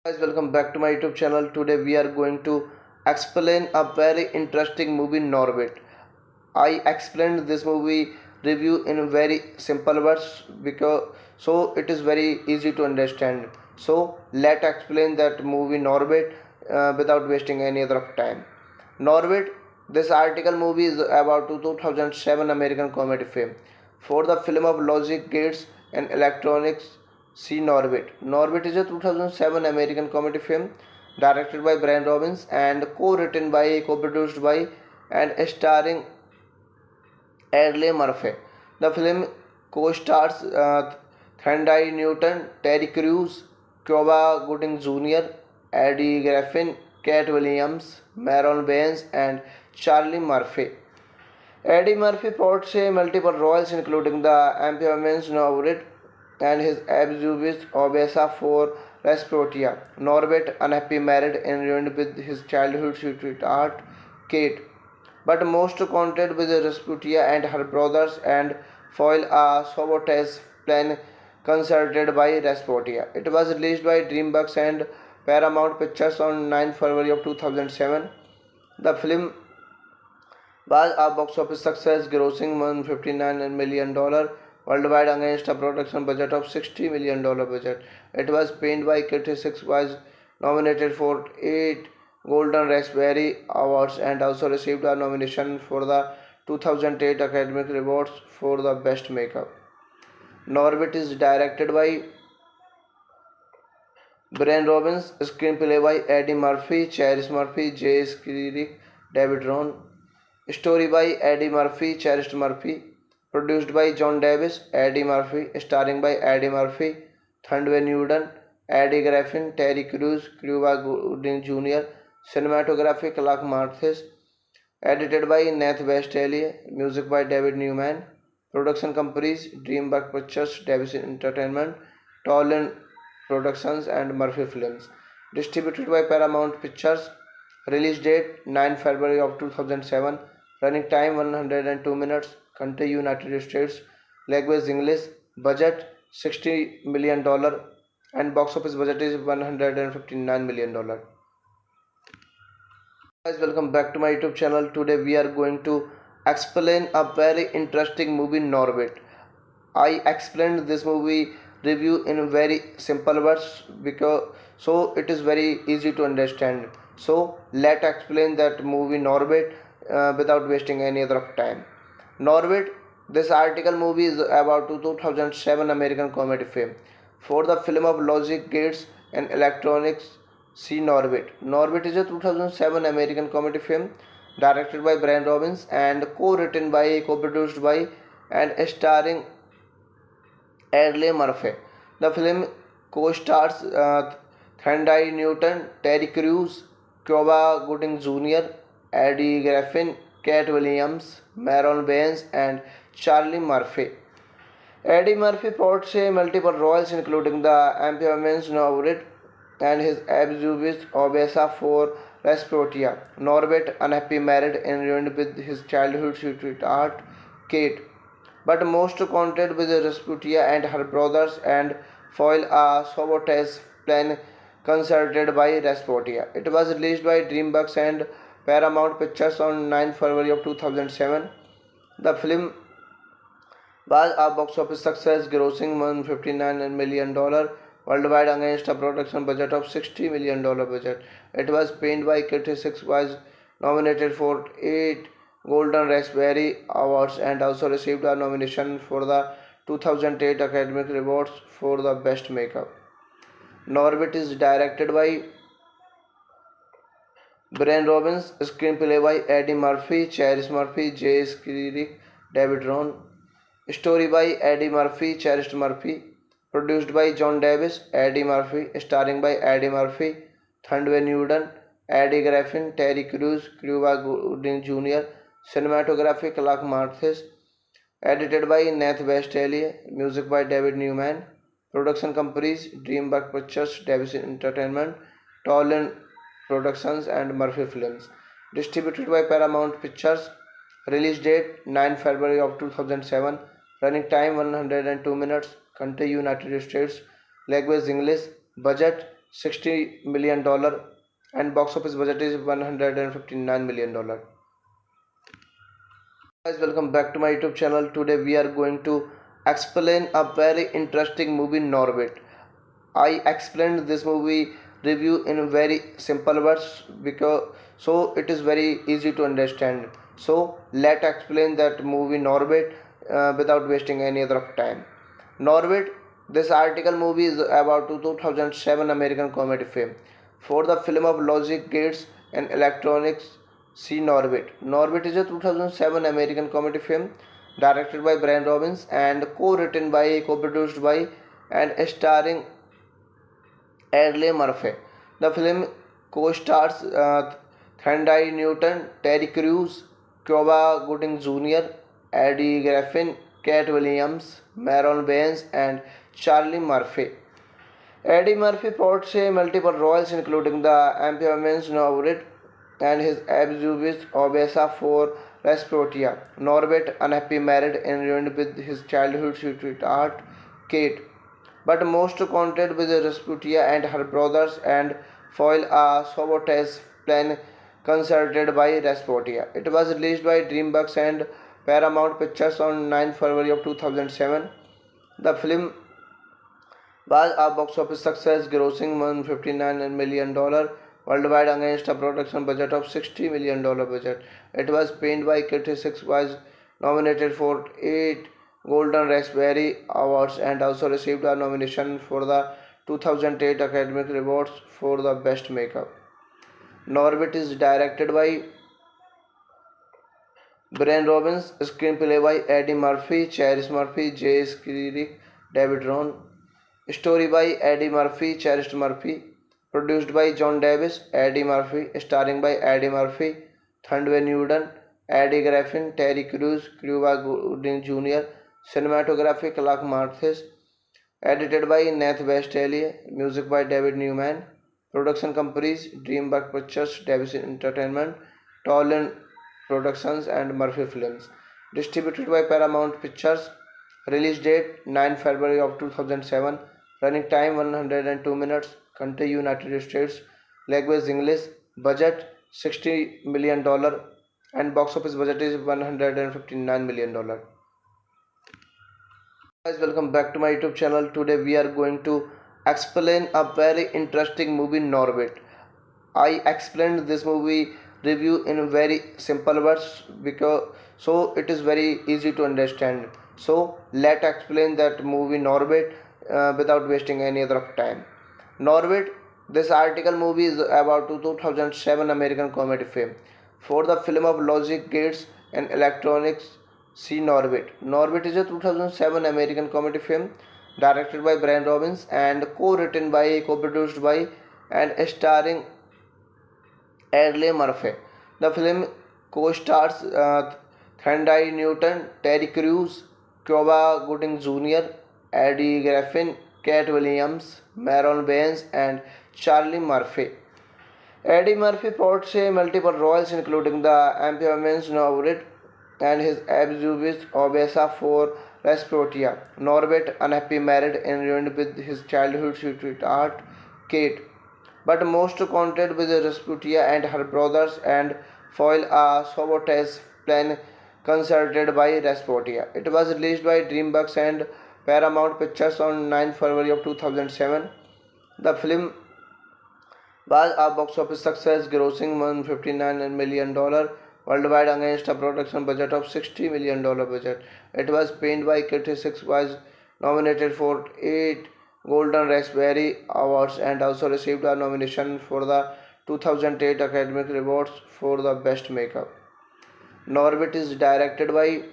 Guys, welcome back to my YouTube channel. Today we are going to explain a very interesting movie, Norbit. I explained this movie review in very simple words because so it is very easy to understand. So let's explain that movie Norbit without wasting any other time. Norbit. This article movie is about 2007 American comedy film. For the film of logic, gates, and electronics, See Norbit. Norbit is a 2007 American comedy film directed by Brian Robbins and co-produced by, and starring Eddie Murphy. The film co-stars Thandai Newton, Terry Crews, Cuba Gooding Jr., Eddie Griffin, Cat Williams, Maron Baines, and Charlie Murphy. Eddie Murphy portrays multiple roles including the amphibians Norbit and his abused Obesa for Rasputia. Norbit, unhappy married and ruined with his childhood sweetheart Kate, but most content with Rasputia and her brothers and foil a sabotage plan concerted by Rasputia. It was released by DreamWorks and Paramount Pictures on 9 February of 2007. The film was a box office success, grossing $159 million worldwide against a production budget of $60 million budget. It was panned by critics, was nominated for 8 Golden Raspberry Awards and also received a nomination for the 2008 Academy Awards for the Best Makeup. Norbit is directed by Brian Robbins, screenplay by Eddie Murphy, Cherish Murphy, Jay Skirick, David Ron. Story by Eddie Murphy, Cherish Murphy. Produced by John Davis, Eddie Murphy. Starring by Eddie Murphy, Thandai Newton, Eddie Griffin, Terry Crews, Cuba Gooding Jr. Cinematography Clark Marthes. Edited by Nath Westali. Music by David Newman. Production companies DreamWorks Pictures, Davis Entertainment, Toland Productions, and Murphy Films. Distributed by Paramount Pictures. Release date 9 February of 2007. Running time 102 minutes. Country United States. Language English. Budget $60 million and box office budget is $159 million. Guys, welcome back to my YouTube channel. Today we are going to explain a very interesting movie, Norbit. I explained this movie review in very simple words because so it is very easy to understand. So let's explain that movie Norbit without wasting any other time. Norbit. This article movie is about 2007 American comedy film. For the film of logic, gates, and electronics, see Norbit. Norbit is a 2007 American comedy film directed by Brian Robbins and co-produced by, and starring Eddie Murphy. The film co-stars Thandai Newton, Terry Crews, Cuba Gooding Jr., Eddie Griffin, Cat Williams, Maron Baines, and Charlie Murphy. Eddie Murphy portrays multiple roles including the amphibians Norbit and his abused Obesa for Rasputia. Norbit, unhappy married and ruined with his childhood sweetheart Kate, but most content with Rasputia and her brothers and foil a sabotage plan concerted by Rasputia. It was released by DreamWorks and Paramount Pictures on 9 February of 2007. The film was a box office success, grossing $159 million worldwide against a production budget of $60 million budget. It was panned by critics, was nominated for 8 Golden Raspberry Awards and also received a nomination for the 2008 Academy Awards for the Best Makeup. Norbit is directed by Brian Robbins, screenplay by Eddie Murphy, Cherish Murphy, Jay Skirick, David Ron. Story by Eddie Murphy, Cherish Murphy. Produced by John Davis, Eddie Murphy. Starring by Eddie Murphy, Thandai Newton, Eddie Griffin, Terry Crews, Cuba Gooding Jr. Cinematography Clark Marthes. Edited by Nath Westali. Music by David Newman. Production companies DreamWorks Pictures, Davis Entertainment, Toland Productions, and Murphy Films. Distributed by Paramount Pictures. Release date 9 February of 2007. Running time 102 minutes. Country United States. Language English. Budget $60 million and box office budget is $159 million. Guys, welcome back to my YouTube channel. Today we are going to explain a very interesting movie, Norbit. I explained this movie review in very simple words because so it is very easy to understand. So let's explain that movie Norbit without wasting any other time. Norbit. This article movie is about 2007 American comedy film. For the film of logic, gates, and electronics, see Norbit. Norbit is a 2007 American comedy film directed by Brian Robbins and co-produced by, and starring Adley Murphy. The film co-stars Thandai Newton, Terry Crews, Cuba Gooding Jr., Eddie Griffin, Cat Williams, Maron Baines, and Charlie Murphy. Eddie Murphy portrays multiple roles including the Amphibians Norbit and his abused Obesa for Rasputia. Norbit, unhappy married and ruined with his childhood sweetheart Kate, but most content with Rasputia and her brothers and foil a sabotage plan concerted by Rasputia. It was released by DreamWorks and Paramount Pictures on 9 February of 2007. The film was a box office success, grossing $159 million worldwide against a production budget of $60 million budget. It was panned by critics, was nominated for 8 Golden Raspberry Awards and also received a nomination for the 2008 Academy Awards for the Best Makeup. Norbit is directed by Brian Robbins, screenplay by Eddie Murphy, Cherish Murphy, Jay Skirick, David Ron. Story by Eddie Murphy, Cherish Murphy. Produced by John Davis, Eddie Murphy. Starring by Eddie Murphy, Thandai Newton, Eddie Griffin, Terry Crews, Cuba Gooding Jr. Cinematography Clark Marthes. Edited by Nath Westalier. Music by David Newman. Production companies DreamWorks Pictures, Davis Entertainment, Toland Productions, and Murphy Films. Distributed by Paramount Pictures. Release date 9 February of 2007. Running time 102 minutes. Country United States. Language English. Budget $60 million and box office budget is $159 million. Guys, welcome back to my YouTube channel. Today we are going to explain a very interesting movie, Norbit. I explained this movie review in very simple words because so it is very easy to understand. So let's explain that movie Norbit without wasting any other time. Norbit. This article movie is about 2007 American comedy film. For the film of logic, gates, and electronics, see Norbit. Norbit is a 2007 American comedy film directed by Brian Robbins and co-produced by, and starring Adley Murphy. The film co-stars Thandai Newton, Terry Crews, Cuba Gooding Jr., Eddie Griffin, Cat Williams, Maron Baines, and Charlie Murphy. Eddie Murphy portrays multiple roles including the Amphibians Norbit and his abused Obesa for Rasputia. Norbit, unhappy married and ruined with his childhood sweetheart Kate, but most content with Rasputia and her brothers and foil a sabotage plan concerted by Rasputia. It was released by DreamWorks and Paramount Pictures on 9 February of 2007. The film was a box office success, grossing $159 million worldwide against a production budget of $60 million budget. It was panned by critics, was nominated for 8 Golden Raspberry Awards and also received a nomination for the 2008 Academy Awards for the Best Makeup. Norbit is directed by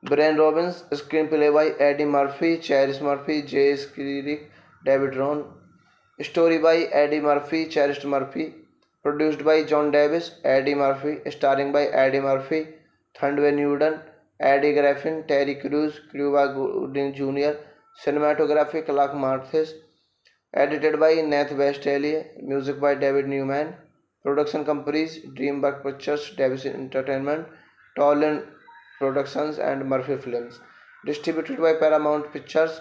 Brian Robbins, screenplay by Eddie Murphy, Cherish Murphy, Jay Skirick, David Ron. Story by Eddie Murphy, Cherish Murphy. Produced by John Davis, Eddie Murphy. Starring by Eddie Murphy, Thandai Newton, Eddie Griffin, Terry Crews, Cuba Gooding Jr. Cinematography Clark Marthes. Edited by Nath Westalier. Music by David Newman. Production companies DreamWorks Pictures, Davis Entertainment, Toland Productions, and Murphy Films. Distributed by Paramount Pictures.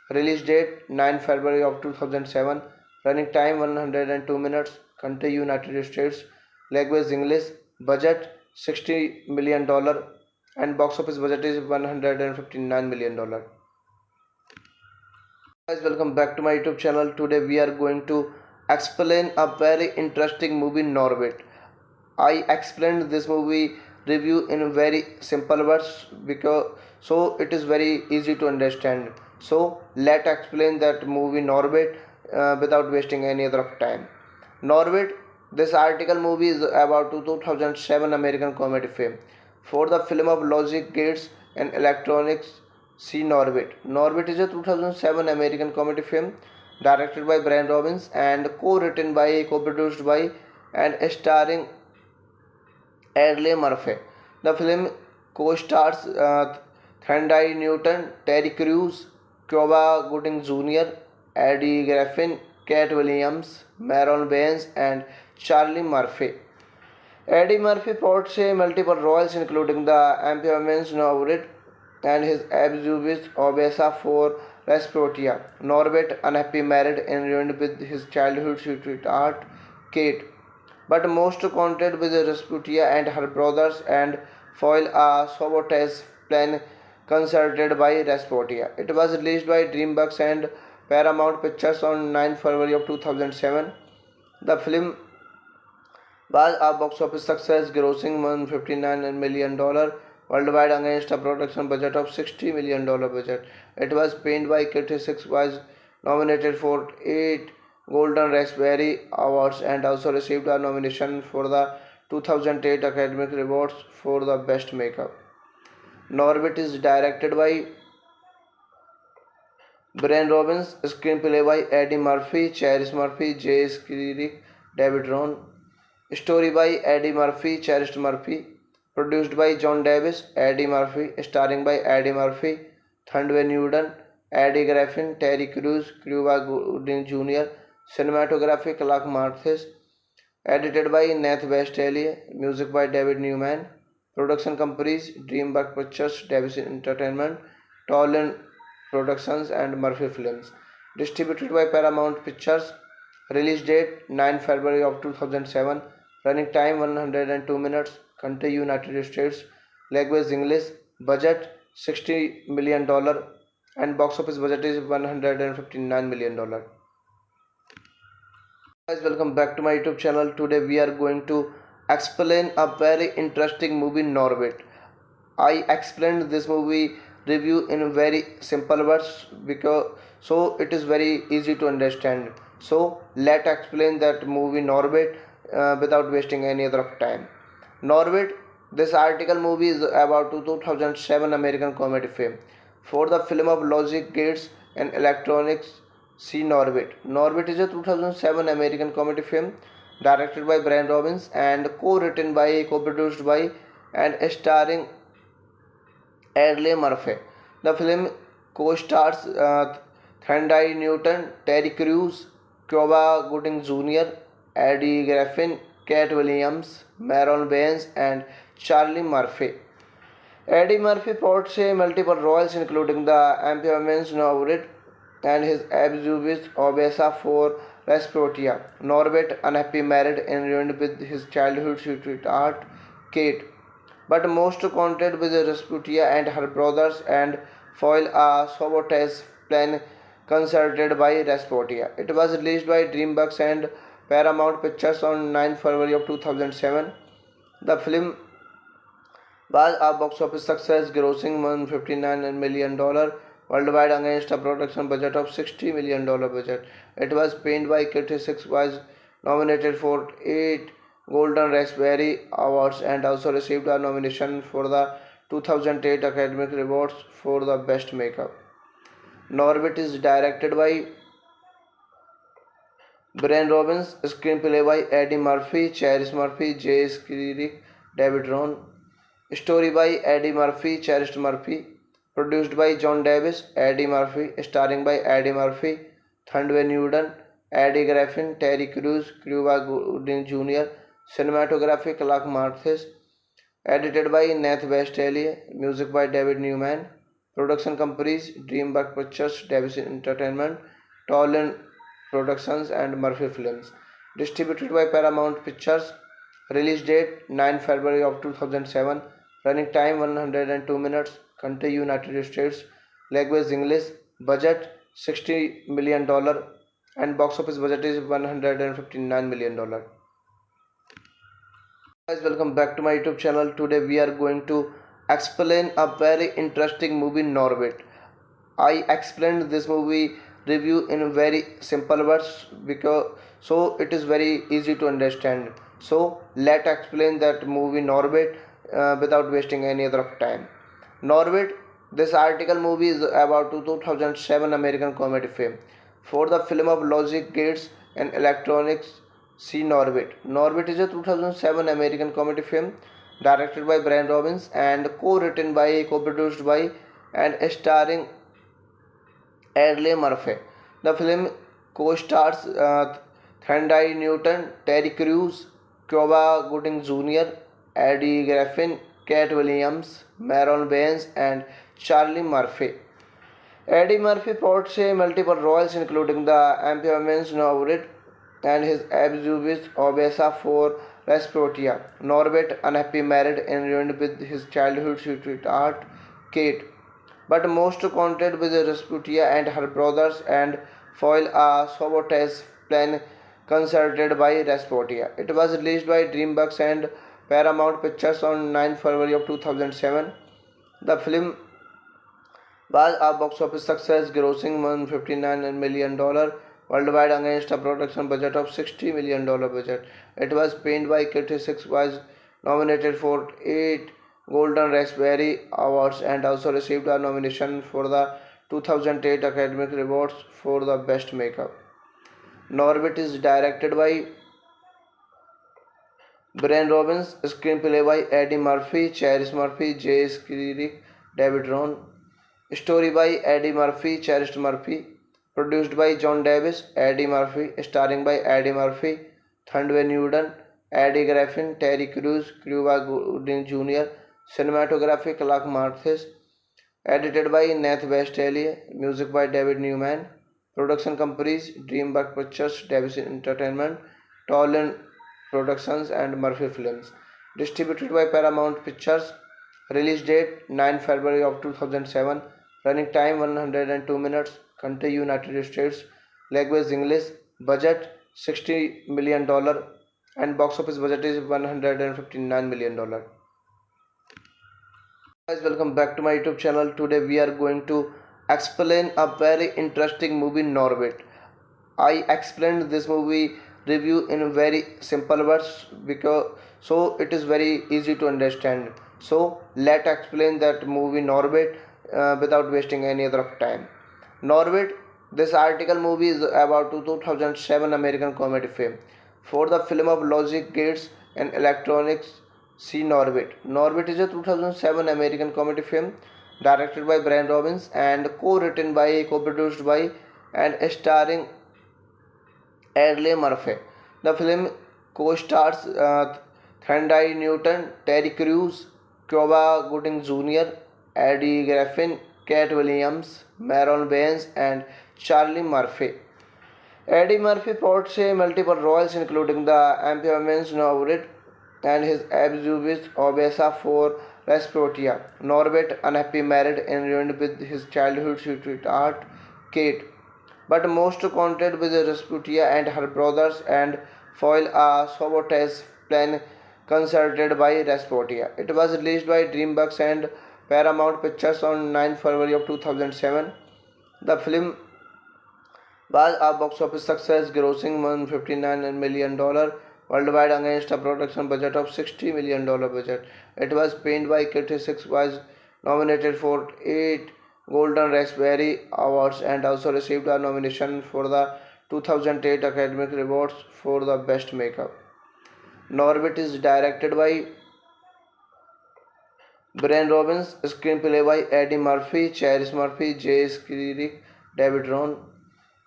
Release date 9 February of 2007. Running time 102 minutes. Country United States. Language English. Budget $60 million and box office budget is $159 million. Guys, welcome back to my YouTube channel. Today we are going to explain a very interesting movie, Norbit. I explained this movie review in very simple words because so it is very easy to understand. So let explain that movie Norbit without wasting any other of time. Norbit, this article movie is about 2007 American comedy film. For the film of logic, gates and electronics, see Norbit. Norbit is a 2007 American comedy film directed by Brian Robbins and co-produced by and starring Eddie Murphy. The film co-stars Thandai Newton, Terry Crews, Cuba Gooding Jr., Eddie Griffin, Cat Williams, Maron Baines, and Charlie Murphy. Eddie Murphy portrays multiple roles including the amphibians Norbit and his abused Obesa for Rasputia. Norbit, unhappy married and ruined with his childhood sweetheart Kate, but most content with Rasputia and her brothers and foil a sabotage plan concerted by Rasputia. It was released by DreamWorks and Paramount Pictures on 9 February of 2007. The film was a box office success, grossing $159 million worldwide against a production budget of $60 million budget. It was panned by critics, was nominated for 8 Golden Raspberry Awards and also received a nomination for the 2008 Academy Awards for the Best Makeup. Norbit is directed by Brian Robbins, screenplay by Eddie Murphy, Cherish Murphy, Jay Skirick, David Ron. Story by Eddie Murphy, Cherish Murphy. Produced by John Davis, Eddie Murphy. Starring by Eddie Murphy, Thandai Newton, Eddie Griffin, Terry Crews, Cuba Gooding Jr. Cinematography Clark Marthes. Edited by Nath Westali. Music by David Newman. Production companies DreamWorks Pictures, Davis Entertainment, Toland Productions and Murphy Films. Distributed by Paramount Pictures. Release date 9 February of 2007. Running time 102 minutes. Country United States. Language English. Budget $60 million and box office budget is $159 million. Guys, welcome back to my YouTube channel. Today we are going to explain a very interesting movie Norbit. I explained this movie review in very simple words because so it is very easy to understand. So let explain that movie Norbit without wasting any other of time. Norbit, this article movie is about 2007 American comedy film. For the film of logic, gates and electronics, see Norbit. Norbit is a 2007 American comedy film directed by Brian Robbins and co-produced by and starring Eddie Murphy. The film co-stars Thandai Newton, Terry Crews, Cuba Gooding Jr., Eddie Griffin, Cat Williams, Maron Baines, and Charlie Murphy. Eddie Murphy portrays multiple roles including the amphibians Norbit and his abused Obesa for Rasputia. Norbit, unhappy married and ruined with his childhood sweetheart Kate, but most content with Rasputia and her brothers and foil a sabotage plan concerted by Rasputia. It was released by DreamWorks and Paramount Pictures on 9 February of 2007. The film was a box office success, grossing $159 million worldwide against a production budget of $60 million budget. It was panned by critics, was nominated for 8 Golden Raspberry Awards and also received a nomination for the 2008 Academy Awards for the Best Makeup. Norbit is directed by Brian Robbins, screenplay by Eddie Murphy, Cherish Murphy, Jay Skirick, David Ron. Story by Eddie Murphy, Cherish Murphy. Produced by John Davis, Eddie Murphy. Starring by Eddie Murphy, Thandai Newton, Eddie Griffin, Terry Crews, Cuba Gooding Jr. Cinematography Clark Marthes. Edited by Nath Westali. Music by David Newman. Production companies DreamWorks Pictures, Davis Entertainment, Toland Productions and Murphy Films. Distributed by Paramount Pictures. Release date 9 February of 2007. Running time 102 minutes. Country United States. Language English. Budget $60 million and box office budget is $159 million. Guys, welcome back to my YouTube channel. Today we are going to explain a very interesting movie Norbit. I explained this movie review in very simple words because so it is very easy to understand. So let's explain that movie Norbit without wasting any other time. Norbit, this article movie is about 2007 American comedy film. For the film of logic, gates and electronics, see Norbit. Norbit is a 2007 American comedy film directed by Brian Robbins and co-written by, co-produced by and starring Eddie Murphy. The film co-stars Thandai Newton, Terry Crews, Cuba Gooding Jr., Eddie Griffin, Cat Williams, Maron Baines, and Charlie Murphy. Eddie Murphy portrays multiple roles including the amphibians Norbit and his abuse Obesa for Rasputia. Norbit, unhappy married and ruined with his childhood sweetheart Kate, but most content with Rasputia and her brothers and foil a sabotage plan concerted by Rasputia. It was released by DreamWorks and Paramount Pictures on 9 February of 2007. The film was a box office success, grossing $159 million worldwide against a production budget of $60 million budget. It was panned by critics, was nominated for 8 Golden Raspberry Awards and also received a nomination for the 2008 Academy Awards for the Best Makeup. Norbit is directed by Brian Robbins, screenplay by Eddie Murphy, Cherish Murphy, Jay Skirick, David Ron. Story by Eddie Murphy, Cherish Murphy. Produced by John Davis, Eddie Murphy. Starring by Eddie Murphy, Thandai Newton, Eddie Griffin, Terry Crews, Cuba Gooding Jr. Cinematography Clark Marthes. Edited by Nath Westalier. Music by David Newman. Production companies DreamWorks Pictures, Davis Entertainment, Toland Productions and Murphy Films. Distributed by Paramount Pictures. Release date 9 February of 2007. Running time 102 minutes. Country United States. Language English. Budget $60 million and box office budget is $159 million. Guys, welcome back to my YouTube channel. Today we are going to explain a very interesting movie Norbit. I explained this movie review in very simple words because so it is very easy to understand. So let's explain that movie Norbit without wasting any other time. Norbit, this article movie is about 2007 American comedy film. For the film of logic, gates and electronics, see Norbit. Norbit is a 2007 American comedy film directed by Brian Robbins and co-written by, co-produced by and starring Eddie Murphy. The film co-stars Thandai Newton, Terry Crews, Cuba Gooding Jr., Eddie Griffin, Cat Williams, Maron Baines, and Charlie Murphy. Eddie Murphy portrays multiple roles including the amphibians Norbit and his abuse Obesa for Rasputia. Norbit, unhappy married and ruined with his childhood sweetheart Kate, but most content with Rasputia and her brothers and foil a sabotage plan concerted by Rasputia. It was released by DreamWorks and Paramount Pictures on 9 February of 2007. The film was a box office success, grossing $159 million worldwide against a production budget of $60 million budget. It was panned by critics, was nominated for 8 Golden Raspberry Awards and also received a nomination for the 2008 Academy Awards for the Best Makeup. Norbit is directed by Brian Robbins, screenplay by Eddie Murphy, Cherish Murphy, Jay Skirick, David Ron.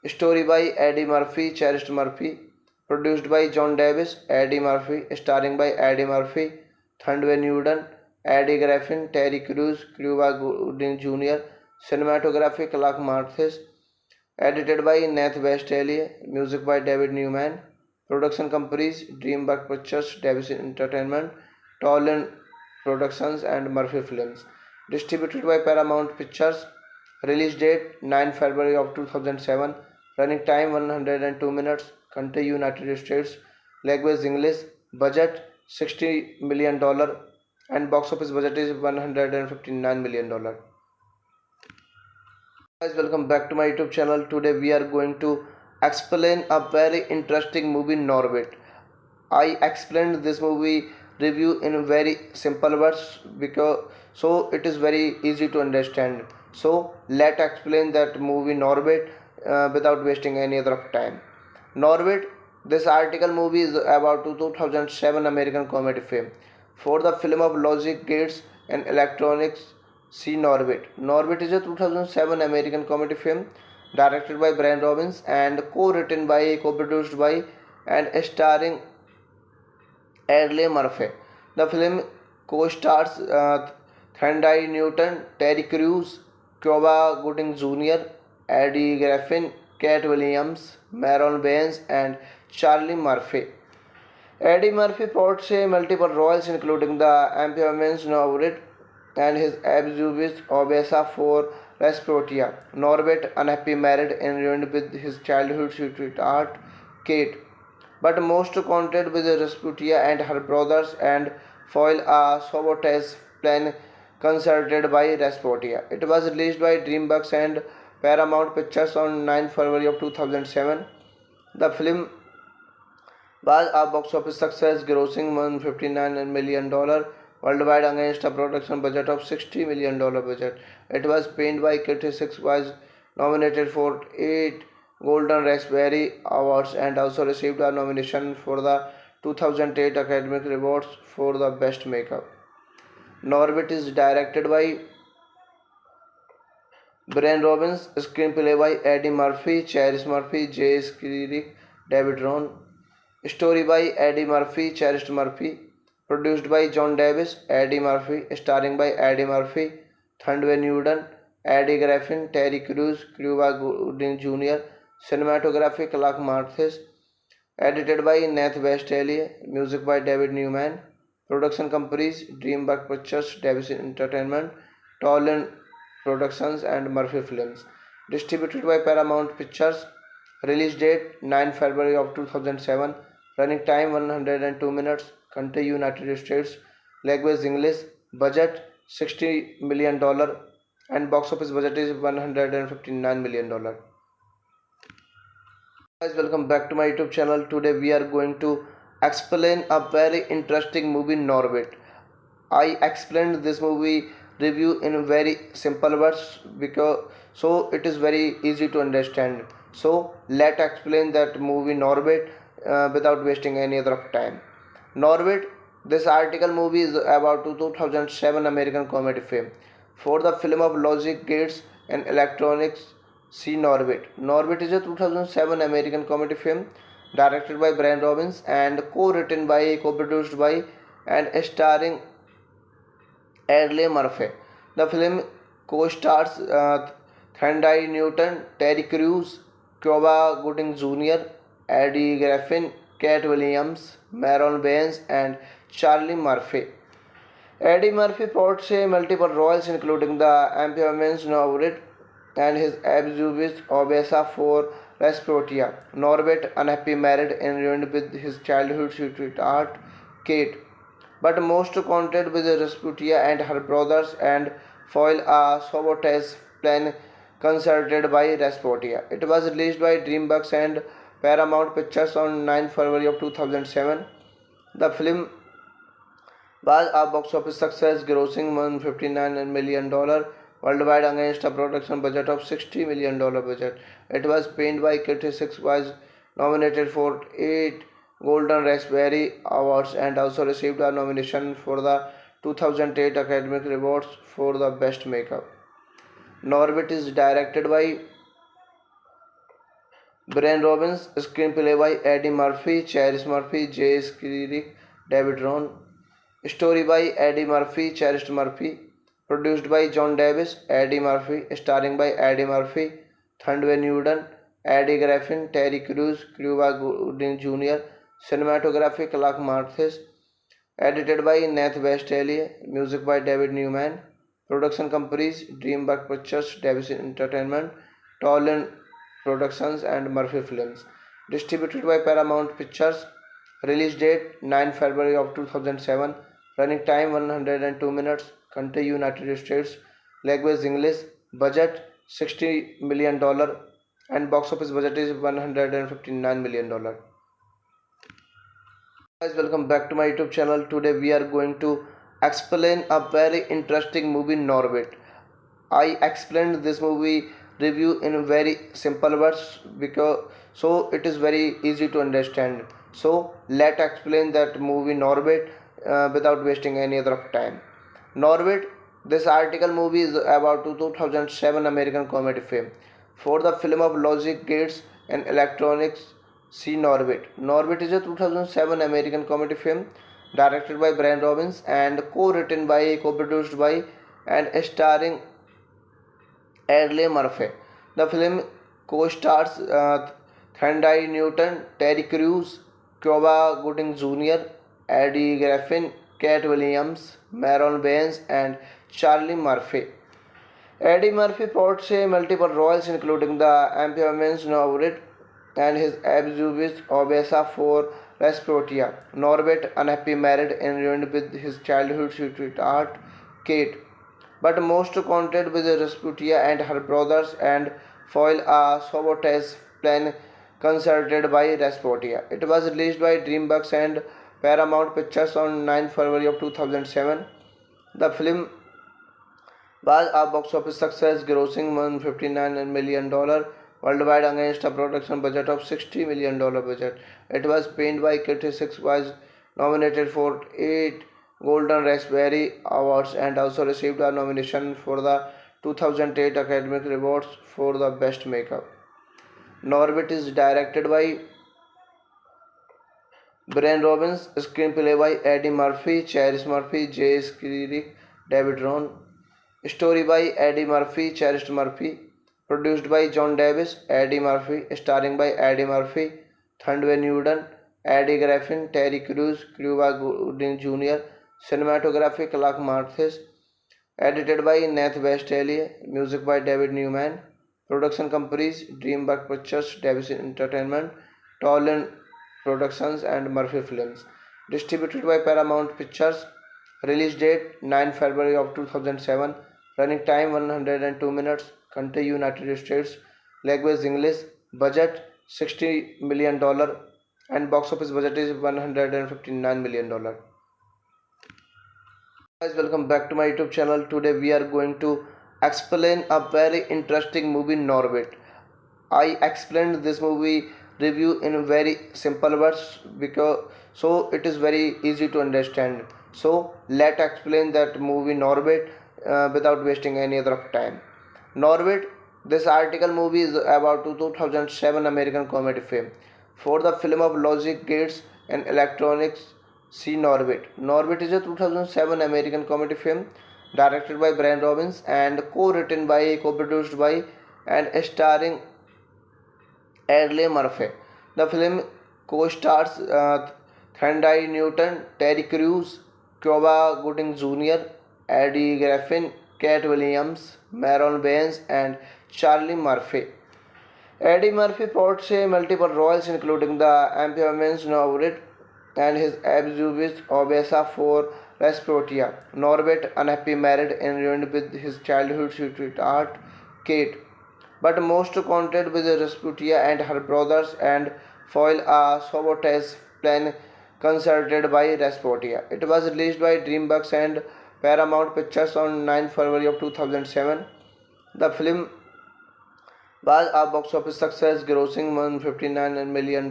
Story by Eddie Murphy, Cherish Murphy. Produced by John Davis, Eddie Murphy. Starring by Eddie Murphy, Thandai Newton, Eddie Griffin, Terry Crews, Cuba Gooding Jr. Cinematography Clark Marthes. Edited by Nath Westalier. Music by David Newman. Production companies DreamWorks Pictures, Davis Entertainment, Toland Productions and Murphy Films. Distributed by Paramount Pictures. Release date 9 February of 2007. Running time 102 minutes. Country United States. Language English. Budget $60 million and box office budget is $159 million. Guys, welcome back to my YouTube channel. Today we are going to explain a very interesting movie, Norbit. I explained this movie review in very simple words because so it is very easy to understand. So let's explain that movie Norbit without wasting any other of time. Norbit. This article movie is about 2007 American comedy film. For the film of logic, gates, and electronics, see Norbit. Norbit is a 2007 American comedy film directed by Brian Robbins and co-produced by, and starring Eddie Murphy. The film co-stars Thandai Newton, Terry Crews, Cuba Gooding Jr., Eddie Griffin, Cat Williams, Maron Baines, and Charlie Murphy. Eddie Murphy portrays multiple roles including the Emperor's Norbit and his abuse Obesa for Rasputia. Norbit, unhappy married and ruined with his childhood sweetheart Kate, but most content with Rasputia and her brothers and foil a sabotage plan concerted by Rasputia. It was released by DreamWorks and Paramount Pictures on 9 February of 2007. The film was a box office success, grossing $159 million worldwide against a production budget of $60 million budget. It was panned by critics, was nominated for 8 Golden Raspberry Awards and also received a nomination for the 2008 Academy Awards for the Best Makeup. Norbit is directed by Brian Robbins, screenplay by Eddie Murphy, Cherish Murphy, Jay Skirick, David Ron. Story by Eddie Murphy, Cherish Murphy. Produced by John Davis, Eddie Murphy. Starring by Eddie Murphy, Thandai Newton, Eddie Griffin, Terry Crews, Cuba Gooding Jr. Cinematography Clark Marthes. Edited by Nath Westali. Music by David Newman. Production companies DreamWorks Pictures, Davis Entertainment, Toland Productions, and Murphy Films. Distributed by Paramount Pictures. Release date 9 February of 2007. Running time 102 minutes. Country United States. Language English. Budget $60 million and box office budget is $159 million. Guys, welcome back to my YouTube channel. Today we are going to explain a very interesting movie, Norbit. I explained this movie review in very simple words because so it is very easy to understand. So let's explain that movie Norbit without wasting any other of time. Norbit. This article movie is about 2007 American comedy film. For the film of logic, gates, and electronics, see Norbit. Norbit is a 2007 American comedy film directed by Brian Robbins and co-produced by, and starring Eddie Murphy. The film co-stars Thandai Newton, Terry Crews, Cuba Gooding Jr., Eddie Griffin, Cat Williams, Maron Baines, and Charlie Murphy. Eddie Murphy portrays multiple roles including the Emperor's Norbit and his abuse Obesa for Rasputia. Norbit, unhappy married and ruined with his childhood sweetheart Kate, but most content with Rasputia and her brothers and foil a sabotage plan concerted by Rasputia. It was released by DreamWorks and Paramount Pictures on 9 February of 2007. The film was a box office success, grossing $159 million worldwide against a production budget of $60 million budget. It was panned by critics, was nominated for 8 Golden Raspberry Awards and also received a nomination for the 2008 Academy Awards for the Best Makeup. Norbit is directed by Brian Robbins, screenplay by Eddie Murphy, Cherish Murphy, Jay Skirick, David Ron. Story by Eddie Murphy, Cherish Murphy. Produced by John Davis, Eddie Murphy. Starring by Eddie Murphy, Thandai Newton, Eddie Griffin, Terry Crews, Cuba Gooding Jr. Cinematography Clark Marthes. Edited by Nath Westali. Music by David Newman. Production companies DreamWorks Pictures, Davis Entertainment, Toland Productions, and Murphy Films. Distributed by Paramount Pictures. Release date 9 February of 2007. running time 102 minutes, country United States, language English, budget $60 million, and box office budget is $159 million. Guys, welcome back to my YouTube channel. Today we are going to explain a very interesting movie, Norbit. I explained this movie review in very simple words because so it is very easy to understand. So let's explain that movie Norbit without wasting any other of time. Norbit. This article movie is about 2007 American comedy film. For the film of logic, gates, and electronics, see Norbit. Norbit is a 2007 American comedy film directed by Brian Robbins and co-produced by, and starring Eddie Murphy. The film co-stars Thandai Newton, Terry Crews, Cuba Gooding Jr., Eddie Griffin, Cat Williams, Maron Baines, and Charlie Murphy. Eddie Murphy portrays multiple roles including the amphibians Norbit and his abuse Obesa for Rasputia. Norbit, unhappy married and ruined with his childhood sweetheart Kate, but most content with Rasputia and her brothers and foil a sabotage plan concerted by Rasputia. It was released by DreamWorks and Paramount Pictures on 9 February of 2007. The film was a box office success, grossing $159 million worldwide against a production budget of $60 million budget. It was panned by critics, was nominated for 8 Golden Raspberry Awards, and also received a nomination for the 2008 Academy Awards for the Best Makeup. Norbit is directed by Brian Robbins, screenplay by Eddie Murphy, Cherish Murphy, Jay Skirick, David Ron. Story by Eddie Murphy, Cherish Murphy. Produced by John Davis, Eddie Murphy. Starring by Eddie Murphy, Thandai Newton, Eddie Griffin, Terry Crews, Cuba Gooding Jr. Cinematography Clark Marthes. Edited by Nath Westphalia. Music by David Newman. Production companies DreamWorks Pictures, Davis Entertainment, Toland Productions, and Murphy Films. Distributed by Paramount Pictures. Release date 9 February of 2007. Running time 102 minutes. Country United States. Language English. Budget $60 million, and box office budget is $159 million. Guys, welcome back to my YouTube channel. Today we are going to explain a very interesting movie, Norbit. I explained this movie review in very simple words because so it is very easy to understand. So let's explain that movie Norbit without wasting any other of time. Norbit. This article movie is about 2007 American comedy film. For the film of logic, gates, and electronics, see Norbit. Norbit is a 2007 American comedy film directed by Brian Robbins and co-produced by, and starring Eddie Murphy. The film co-stars Thandai Newton, Terry Crews, Cuba Gooding Jr., Eddie Griffin, Cat Williams, Maron Baines, and Charlie Murphy. Eddie Murphy portrays multiple roles including the amphibians Norbit and his abuse Obesa for Rasputia. Norbit, unhappy married and ruined with his childhood sweetheart Kate, but most content with Rasputia and her brothers and foil a sabotage plan concerted by Rasputia. It was released by DreamWorks and Paramount Pictures on 9 February of 2007. The film was a box office success, grossing $159 million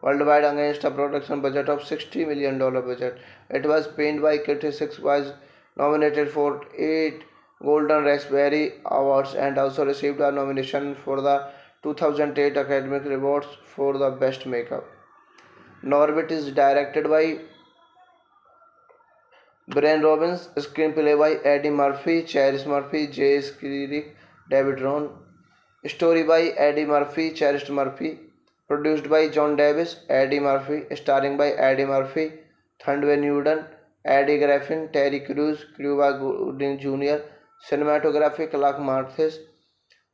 worldwide against a production budget of $60 million budget. It was panned by critics, was nominated for 8 Golden Raspberry Awards, and also received a nomination for the 2008 Academy Awards for the Best Makeup. Norbit is directed by Brian Robbins, screenplay by Eddie Murphy, Cherish Murphy, Jay Skirick, David Ron. Story by Eddie Murphy, Cherish Murphy. Produced by John Davis, Eddie Murphy. Starring by Eddie Murphy, Thandai Newton, Eddie Griffin, Terry Crews, Cuba Gooding Jr. Cinematography Clark Marthes.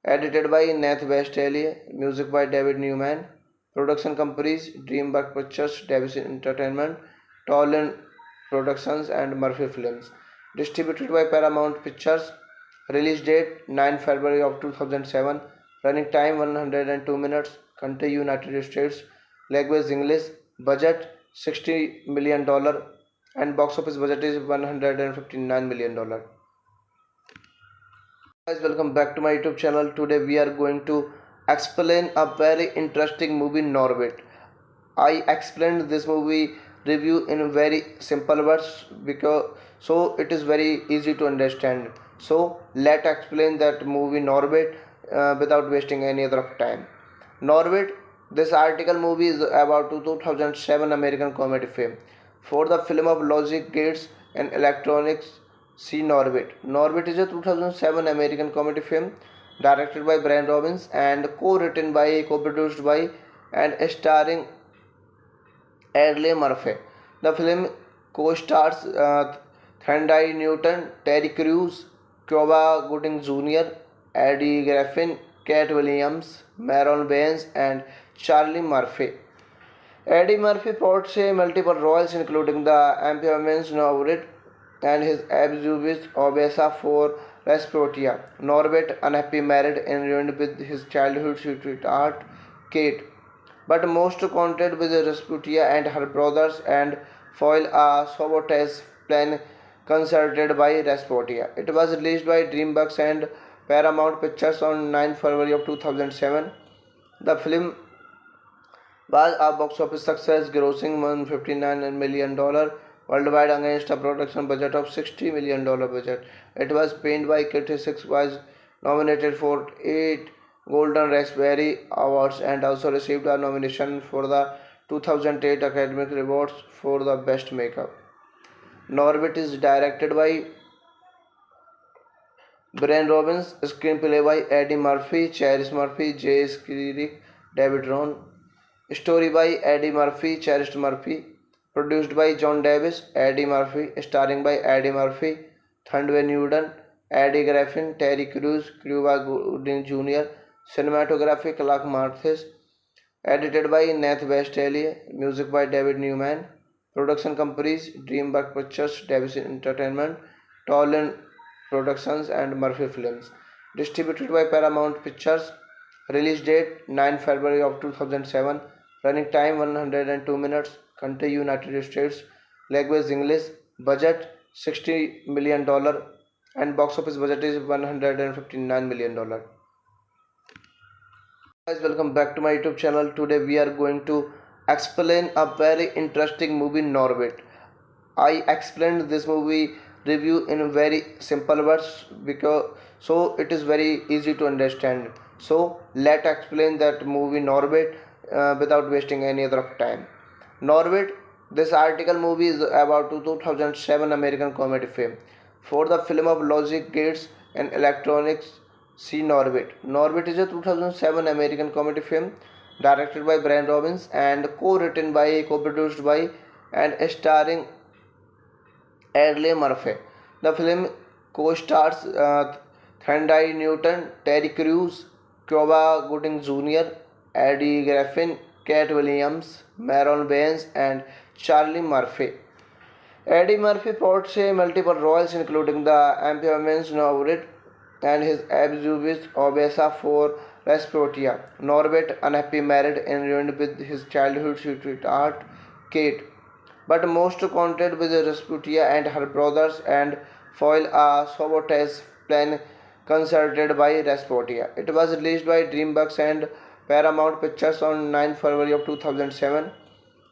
Edited by Nath Westphalia. Music by David Newman. Production companies DreamWorks Pictures, Davis Entertainment, Toland Productions and Murphy Films. Distributed by Paramount Pictures. Release date 9 February of 2007. Running time 102 minutes. Country United States. Language English. Budget $60 million and box office budget is $159 million. Guys, welcome back to my YouTube channel. Today we are going to explain a very interesting movie, Norbit. I explained this movie review in very simple words because so it is very easy to understand. So let's explain that movie Norbit without wasting any other of time. Norbit. This article movie is about 2007 American comedy film. For the film of logic, gates, and electronics, see Norbit. Norbit is a 2007 American comedy film directed by Brian Robbins and co-produced by, and starring Eddie Murphy. The film co-stars Thandai Newton, Terry Crews, Cuba Gooding Jr., Eddie Griffin, Cat Williams, Maron Baines, and Charlie Murphy. Eddie Murphy portrays multiple roles including the amphibians Norbit and his abuse Obesa for Rasputia. Norbit, unhappy married and ruined with his childhood sweetheart Kate, but most content with Rasputia and her brothers and foil a sabotage plan concerted by Rasputia. It was released by DreamWorks and Paramount Pictures on 9 February of 2007. The film was a box office success, grossing $159 million worldwide against a production budget of $60 million budget. It was panned by critics, was nominated for 8 Golden Raspberry Awards and also received a nomination for the 2008 Academy Awards for the Best Makeup. Norbit is directed by Brian Robbins, screenplay by Eddie Murphy, Cherish Murphy, Jay Skirick, David Ron. Story by Eddie Murphy, Cherish Murphy. Produced by John Davis, Eddie Murphy. Starring by Eddie Murphy, Thandai Newton, Eddie Griffin, Terry Crews, Cuba Gooding Jr. Cinematography Clark Marthes. Edited by Nath Westali. Music by David Newman. Production companies DreamWorks Pictures, Davis Entertainment, Toland Productions and Murphy Films. Distributed by Paramount Pictures. Release date 9 February of 2007. Running time 102 minutes. Country United States. Language English. Budget $60 million and box office budget is $159 million. Guys, welcome back to my YouTube channel. Today we are going to explain a very interesting movie, Norbit. I explained this movie review in very simple words because so it is very easy to understand. So let's explain that movie Norbit without wasting any other of time. Norbit. This article movie is about 2007 American comedy film. For the film of logic, gates, and electronics, see Norbit. Norbit is a 2007 American comedy film directed by Brian Robbins and co-produced by, and starring Eddie Murphy. The film co-stars Thandai Newton, Terry Crews, Cuba Gooding Jr., Eddie Griffin, Cat Williams, Maron Baines, and Charlie Murphy. Eddie Murphy portrays multiple roles including the amphibians Norbit and his abuse Obesa for Rasputia. Norbit, unhappy married and ruined with his childhood sweetheart Kate, but most content with Rasputia and her brothers and foil a sabotage plan concerted by Rasputia. It was released by DreamWorks and Paramount Pictures on 9 February of 2007.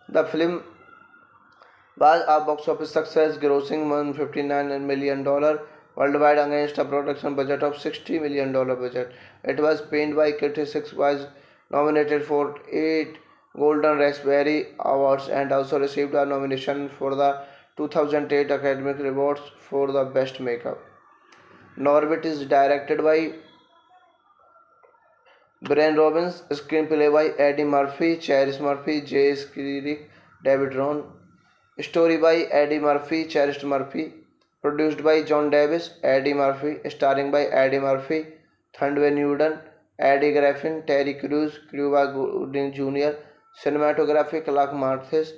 The film was a box office success, grossing $159 million worldwide against a production budget of $60 million budget. It was panned by critics, was nominated for 8 Golden Raspberry Awards and also received a nomination for the 2008 Academy Awards for the Best Makeup. Norbit is directed by Brian Robbins, screenplay by Eddie Murphy, Cherish Murphy, Jay Skirick, David Ron. Story by Eddie Murphy, Cherish Murphy. Produced by John Davis, Eddie Murphy. Starring by Eddie Murphy, Thandai Newton, Eddie Griffin, Terry Crews, Cuba Gooding Jr. Cinematography Clark Marthes.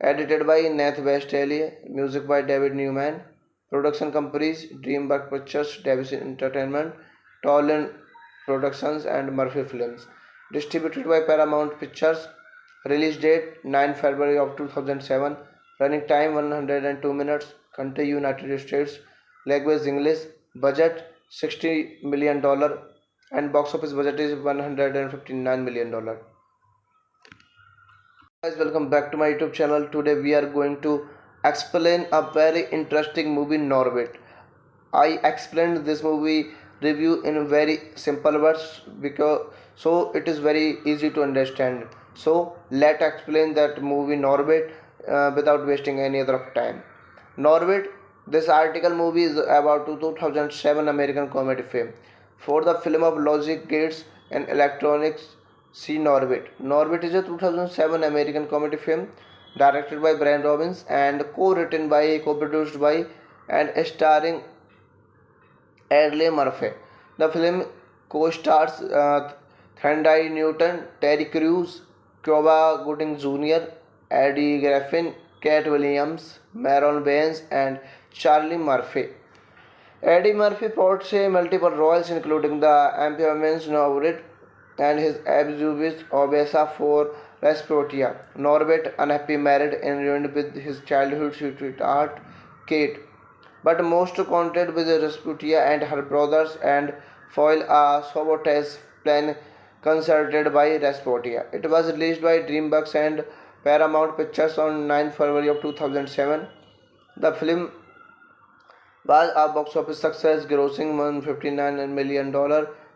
edited by Nath Westali, music by David Newman, production companies Dreamwork Pictures, Davis Entertainment, Toland Productions and Murphy Films, distributed by Paramount Pictures, release date 9 February of 2007, running time 102 minutes, country United States, language English, budget $60 million and box office budget is $159 million. Guys, welcome back to my YouTube channel. Today we are going to explain a very interesting movie, Norbit. I explained this movie review in very simple words because so it is very easy to understand. So let's explain that movie Norbit without wasting any other time. Norbit, this article movie is about 2007 American comedy film. For the film of logic, gates and electronics, see Norbit. Norbit is a 2007 American comedy film directed by Brian Robbins and co-produced by and starring Eddie Murphy. The film co-stars Thandai Newton, Terry Crews, Cuba Gooding Jr., Eddie Griffin, Cat Williams, Maron Baines, and Charlie Murphy. Eddie Murphy portrays multiple roles including the amphibians Norbit and his abuse Obesa for Rasputia. Norbit, unhappy married and ruined with his childhood sweetheart Kate, but most content with Rasputia and her brothers and foil a sabotage plan concerted by Rasputia. It was released by DreamWorks and Paramount Pictures on 9 February of 2007. The film was a box office success, grossing $159 million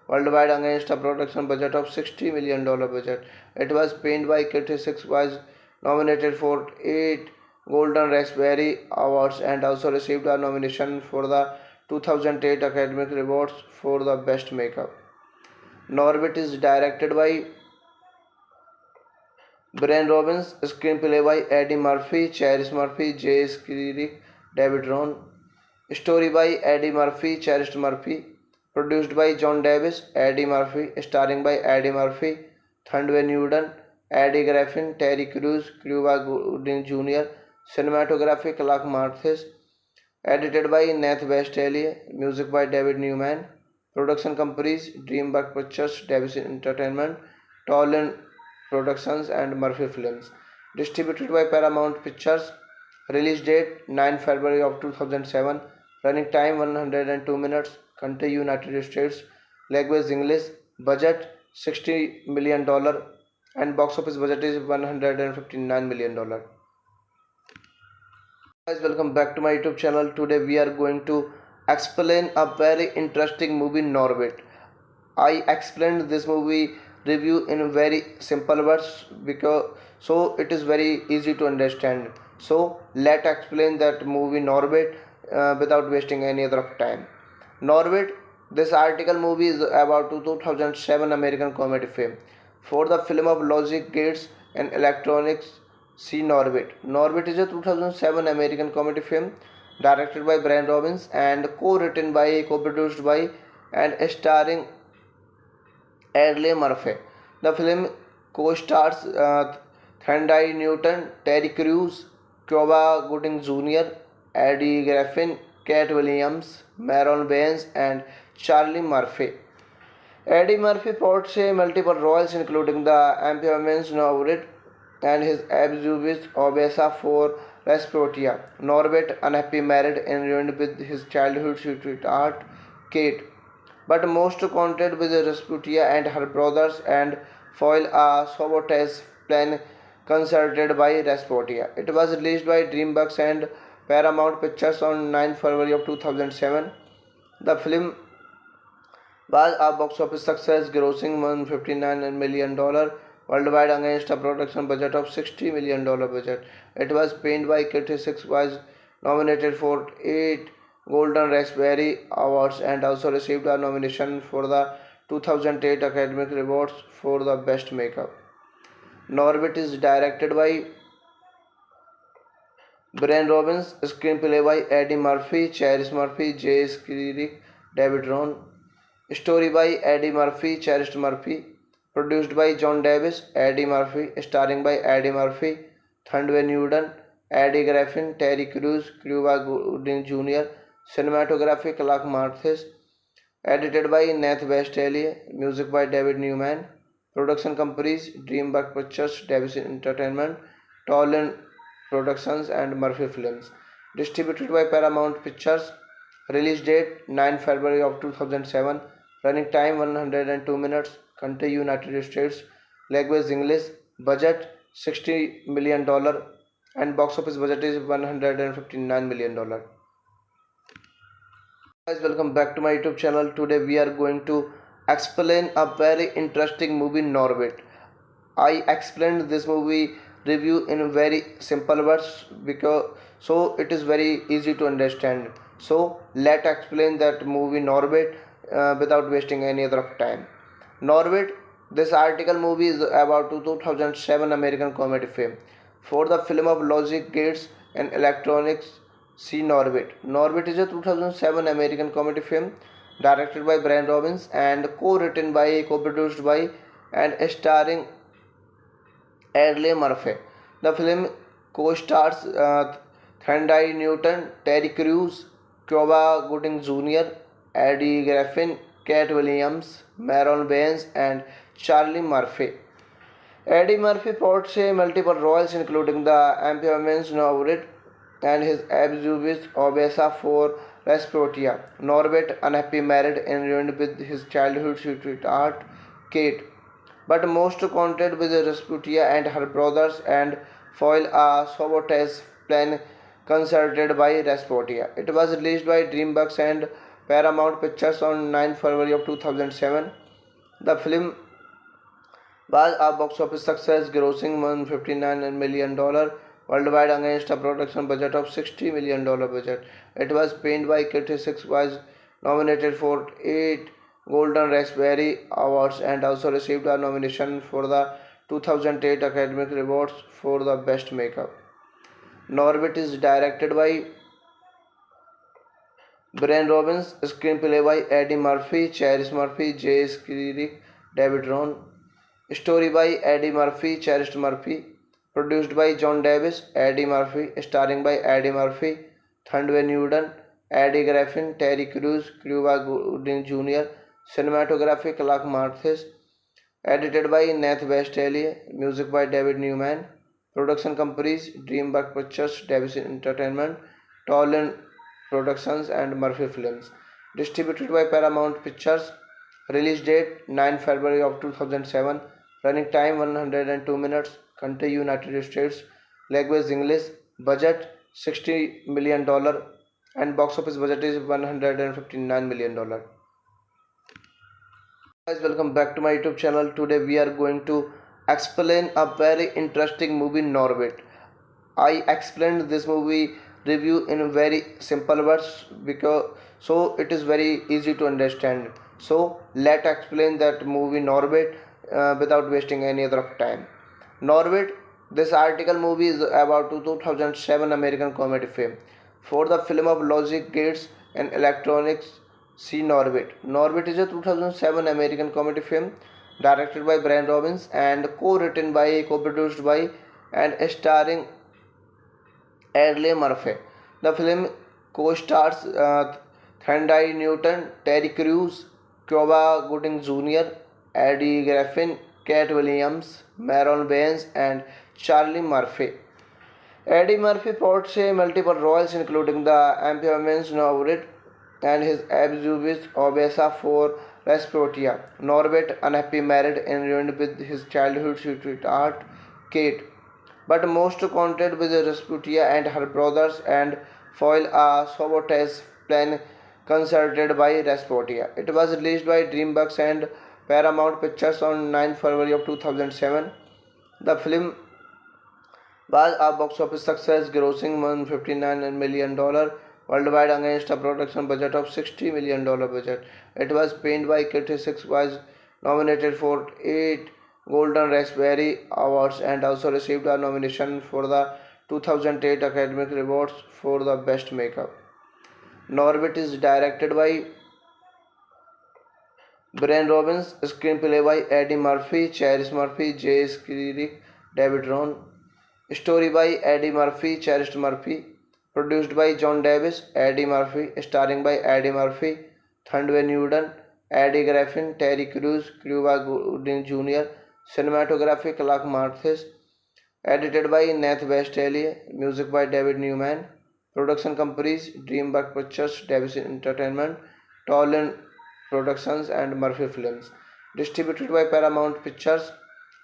worldwide against a production budget of $60 million budget. It was panned by critics, was nominated for 8 Golden Raspberry Awards and also received a nomination for the 2008 Academy Awards for the Best Makeup. Norbit is directed by Brian Robbins, screenplay by Eddie Murphy, Cherish Murphy, Jay Skirick, David Ron, story by Eddie Murphy, Cherish Murphy, produced by John Davis, Eddie Murphy, starring by Eddie Murphy, Thandai Newton, Eddie Griffin, Terry Crews, Cuba Gooding Jr., cinematography Clark Marthes, edited by Nath Westali, music by David Newman, production companies Dreamwork Pictures, Davis Entertainment, Toland Productions and Murphy Films, distributed by Paramount Pictures, release date 9 February of 2007, running time 102 minutes, country United States, language English, budget $60 million and box office budget is $159 million. Guys, welcome back to my YouTube channel. Today we are going to explain a very interesting movie, Norbit. I explained this movie review in very simple words because so it is very easy to understand. So let's explain that movie Norbit without wasting any other time. Norbit, this article movie is about 2007 American comedy film. For the film of logic, gates and electronics, see Norbit. Norbit is a 2007 American comedy film directed by Brian Robbins and co-produced by and starring Eddie Murphy. The film co-stars Thandai Newton, Terry Crews, Cuba Gooding Jr., Eddie Griffin, Cat Williams, Maron Baines, and Charlie Murphy. Eddie Murphy portrays multiple roles including the amphibians Norbit and his abuse Obesa for Rasputia. Norbit, unhappy married and ruined with his childhood sweetheart Kate, but most content with Rasputia and her brothers and foil a sabotage plan concerted by Rasputia. It was released by DreamWorks and Paramount Pictures on 9 February of 2007. The film was a box office success, grossing $159 million worldwide against a production budget of $60 million budget. It was panned by critics, was nominated for 8 Golden Raspberry Awards and also received a nomination for the 2008 Academy Awards for the Best Makeup. Norbit is directed by Brian Robbins, screenplay by Eddie Murphy, Cherish Murphy, Jay Skirick, David Ron, story by Eddie Murphy, Cherish Murphy, produced by John Davis, Eddie Murphy, starring by Eddie Murphy, Thund Van Newton, Eddie Griffin, Terry Crews, Cuba Gooding Jr., cinematography Clark Marthes, edited by Nath Westali, music by David Newman, production companies Dreamworks Pictures, Davis Entertainment, Toland Productions and Murphy Films, distributed by Paramount Pictures, release date 9 February of 2007, running time 102 minutes, country United States, language English, budget $60 million and box office budget is $159 million. Guys, welcome back to my YouTube channel. Today we are going to explain a very interesting movie, Norbit. I explained this movie review in very simple words because so it is very easy to understand. So let's explain that movie Norbit without wasting any other of time. Norbit, this article movie is about 2007 American comedy film. For the film of logic, gates and electronics, see Norbit. Norbit is a 2007 American comedy film directed by Brian Robbins and co-written by, co-produced by and starring Eddie Murphy. The film co-stars Thandai Newton, Terry Crews, Cuba Gooding Jr., Eddie Griffin, Cat Williams, Maron Baines, and Charlie Murphy. Eddie Murphy portrays multiple roles including the amphibians Norbit and his abuse Obesa for Rasputia. Norbit, unhappy married and ruined with his childhood sweetheart Kate, but most content with Rasputia and her brothers and foil a sabotage plan concerted by Rasputia. It was released by DreamWorks and Paramount Pictures on 9 February of 2007. The film was a box office success, grossing $159 million worldwide against a production budget of $60 million budget. It was panned by critics, was nominated for 8 Golden Raspberry Awards and also received a nomination for the 2008 Academy Awards for the Best Makeup. Norbit is directed by Brian Robbins, screenplay by Eddie Murphy, Cherish Murphy, Jay Skirick, David Ron. Story by Eddie Murphy, Cherish Murphy. Produced by John Davis, Eddie Murphy. Starring by Eddie Murphy, Thund Van Newton, Eddie Griffin, Terry Crews, Cuba Gooding Jr., cinematography Clark Marthes. Edited by Nath Westali, music by David Newman. Production companies Dreamworks Pictures, Davis Entertainment, Toland Productions and Murphy Films. Distributed by Paramount Pictures. Release date 9 February of 2007. Running time 102 minutes. Country United States. Language English. Budget $60 million and box office budget is $159 million. Guys, welcome back to my YouTube channel. Today we are going to explain a very interesting movie, Norbit. I explained this movie review in very simple words because so it is very easy to understand. So let's explain that movie Norbit without wasting any other of time. Norbit, this article movie is about 2007 American comedy film. For the film of logic, gates and electronics, see Norbit. Norbit is a 2007 American comedy film directed by Brian Robbins and co-written by, co-produced by and starring Eddie Murphy. The film co-stars Thandai Newton, Terry Crews, Cuba Gooding Jr., Eddie Griffin, Cat Williams, Maron Baines, and Charlie Murphy. Eddie Murphy portrays multiple roles including the amphibians Norbit and his abuse Obesa for Rasputia. Norbit, unhappy married and ruined with his childhood sweetheart Kate, but most content with Rasputia and her brothers and foil a sabotage plan concerted by Rasputia. It was released by DreamWorks and Paramount Pictures on 9 February of 2007. The film was a box office success, grossing $159 million worldwide against a production budget of $60 million budget. It was panned by critics, was nominated for 8 Golden Raspberry Awards and also received a nomination for the 2008 Academy Awards for the Best Makeup. Norbit is directed by Brian Robbins, screenplay by Eddie Murphy, Cherish Murphy, Jay Skirick, David Ron. Story by Eddie Murphy, Cherished Murphy. Produced by John Davis, Eddie Murphy. Starring by Eddie Murphy, Thundway Newton, Eddie Griffin, Terry Crews, Cuba Gooding Jr. Cinematography Clark Marthes. Edited by Nath Westali. Music by David Newman. Production companies Dreamworks Pictures, Davis Entertainment, Toland Productions and Murphy Films. Distributed by Paramount Pictures.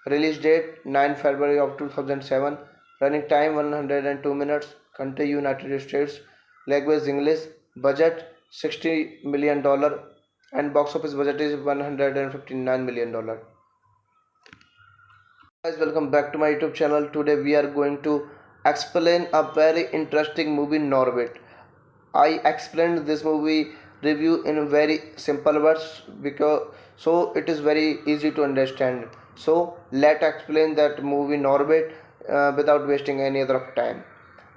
Release date 9 February of 2007. Running time 102 minutes. Country United States. Language English. Budget $60 million and box office budget is $159 million. Guys, welcome back to my YouTube channel. Today we are going to explain a very interesting movie, Norbit. I explained this movie review in very simple words because so it is very easy to understand. So let's explain that movie Norbit without wasting any other time.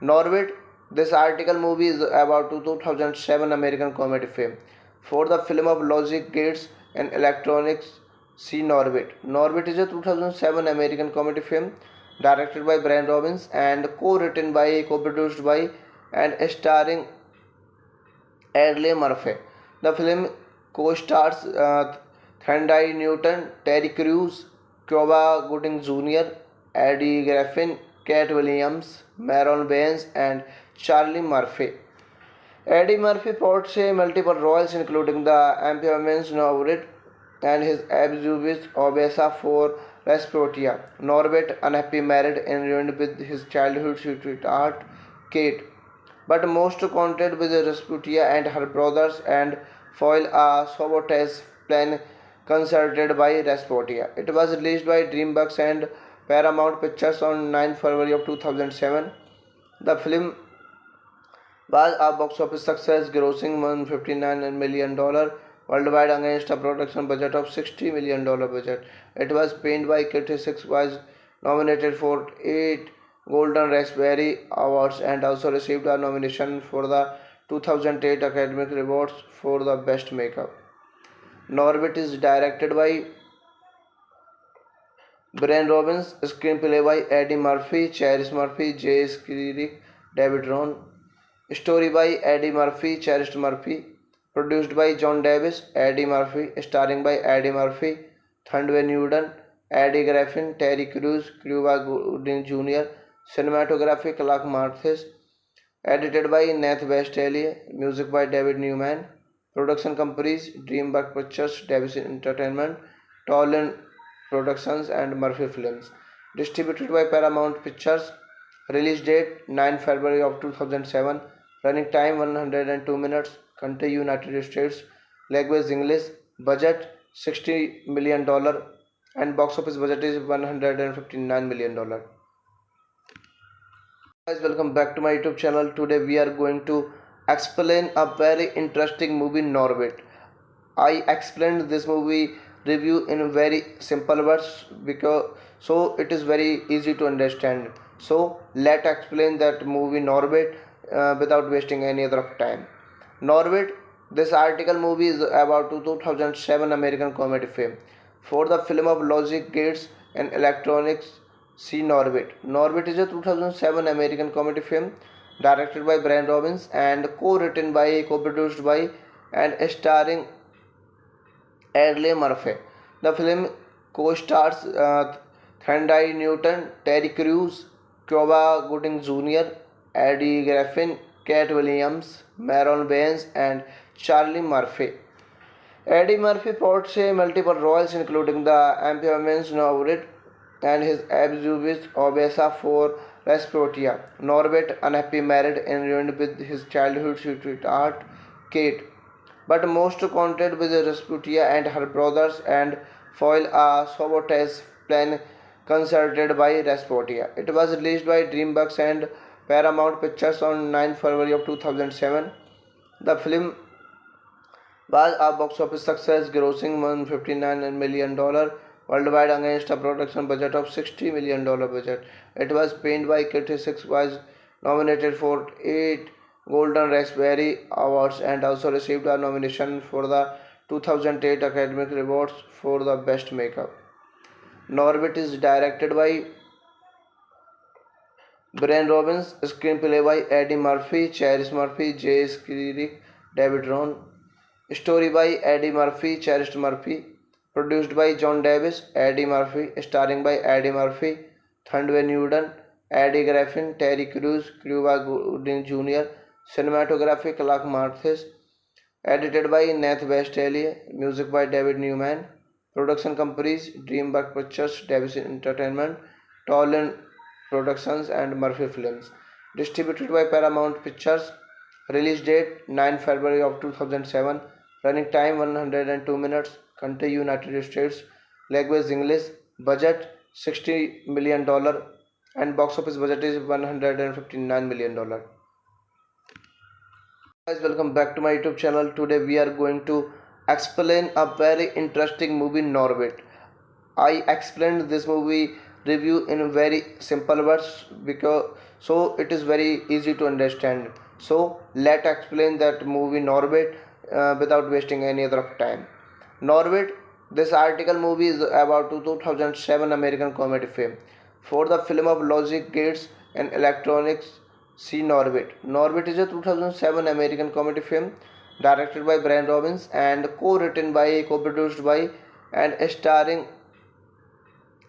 Norbit, this article movie is about 2007 American comedy film. For the film of logic, gates and electronics, see Norbit. Norbit is a 2007 American comedy film directed by Brian Robbins and co-produced by and starring Eddie Murphy. The film co-stars Thandai Newton, Terry Crews, Cuba Gooding Jr., Eddie Griffin, Cat Williams, Maron Baines, and Charlie Murphy. Eddie Murphy portrays multiple roles including the amphibians Norbit and his abuse Obesa for Rasputia. Norbit, unhappy married and ruined with his childhood sweetheart Kate, but most content with Rasputia and her brothers and foil a sabotage plan concerted by Rasputia. It was released by DreamWorks and Paramount Pictures on 9 February of 2007. The film was a box office success, grossing $159 million worldwide against a production budget of $60 million budget. It was panned by critics, was nominated for 8 Golden Raspberry Awards and also received a nomination for the 2008 Academy Awards for the Best Makeup. Norbit is directed by Brian Robbins, screenplay by Eddie Murphy, Cherished Murphy, Jay Skirick, David Ron. Story by Eddie Murphy, Cherished Murphy. Produced by John Davis, Eddie Murphy. Starring by Eddie Murphy, Thundway Newton, Eddie Griffin, Terry Crews, Cuba Gooding Jr. Cinematography Clark Marthes. Edited by Nath Westali. Music by David Newman. Production companies Dreamworks Pictures, Davis Entertainment, Toland Productions and Murphy Films. Distributed by Paramount Pictures. Release date 9 February of 2007. Running time 102 minutes. Country United States. Language English. Budget $60 million and box office budget is $159 million. Guys, welcome back to my YouTube channel. Today we are going to explain a very interesting movie, Norbit. I explained this movie review in very simple words because so it is very easy to understand. So let's explain that movie Norbit without wasting any other time. Norbit, this article movie is about 2007 American comedy film. For the film of logic, gates and electronics, see Norbit. Norbit is a 2007 American comedy film directed by Brian Robbins and co-produced by and starring Eddie Murphy. The film co-stars Thandai Newton, Terry Crews, Cuba Gooding Jr., Eddie Griffin, Cat Williams, Maron Baines, and Charlie Murphy. Eddie Murphy portrays multiple roles including the amphibians Norbit and his abuse Obesa for Rasputia. Norbit, unhappy married and ruined with his childhood sweetheart Kate, but most content with Rasputia and her brothers and foil a sabotage plan concerted by Rasputia. It was released by DreamWorks and Paramount Pictures on 9 February of 2007. The film was a box office success, grossing $159 million worldwide against a production budget of $60 million budget. It was panned by critics, was nominated for 8 Golden Raspberry Awards and also received a nomination for the 2008 Academy Awards for the Best Makeup. Norbit is directed by Brian Robbins, screenplay by Eddie Murphy, Cherish Murphy, Jay Skirick, David Ron. Story by Eddie Murphy, Cherish Murphy. Produced by John Davis, Eddie Murphy. Starring by Eddie Murphy, Thundway Newton, Eddie Griffin, Terry Crews, Cuba Gooding Jr. Cinematography Clark Marthes. Edited by Nath Westalier. Music by David Newman. Production companies Dreamworks Pictures, Davis Entertainment, Toland Productions and Murphy Films. Distributed by Paramount Pictures. Release date 9 February of 2007. Running time 102 minutes. Country United States. Language English. Budget $60 million and box office budget is $159 million. Guys, welcome back to my YouTube channel. Today we are going to explain a very interesting movie, Norbit. I explained this movie review in very simple words because so it is very easy to understand. So let's explain that movie Norbit without wasting any other time. Norbit, this article movie is about 2007 American comedy film. For the film of logic, gates and electronics, see Norbit. Norbit is a 2007 American comedy film directed by Brian Robbins and co-produced by, and starring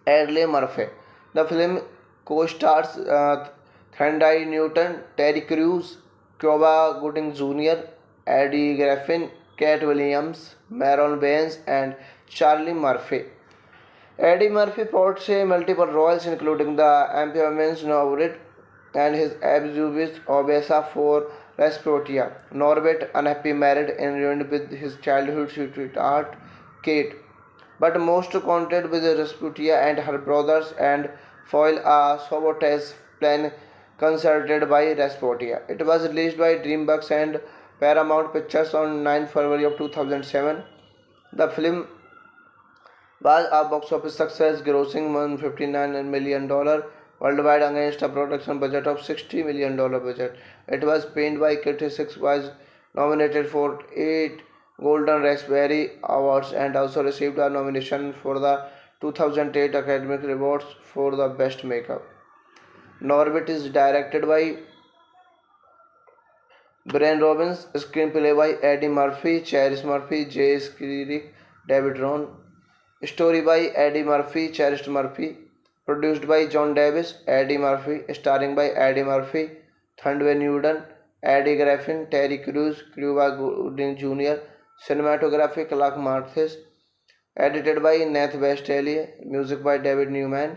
Eddie Murphy. The film co-stars Thundway Newton, Terry Crews, Cuba Gooding Jr., Eddie Griffin, Cat Williams, Maron Baines, and Charlie Murphy. Eddie Murphy portrays multiple roles including the amphibians Norbit and his abuse Obesa for Rasputia. Norbit, unhappy, married and ruined with his childhood sweetheart Kate, but most content with Rasputia and her brothers and foil a sabotage plan concerted by Rasputia. It was released by DreamWorks and Paramount Pictures on 9 February of 2007. The film was a box office success, grossing $159 million worldwide against a production budget of $60 million budget. It was panned by critics, was nominated for 8 Golden Raspberry Awards and also received a nomination for the 2008 Academy Awards for the Best Makeup. Norbit is directed by Brian Robbins, screenplay by Eddie Murphy, Cherish Murphy, Jay Skirick, David Ron. Story by Eddie Murphy, Cherish Murphy. Produced by John Davis, Eddie Murphy, starring by Eddie Murphy, Thundway Newton, Eddie Griffin, Terry Crews, Cuba Gooding Jr., Cinematography Clark Marthes. Edited by Nath Westalier, music by David Newman.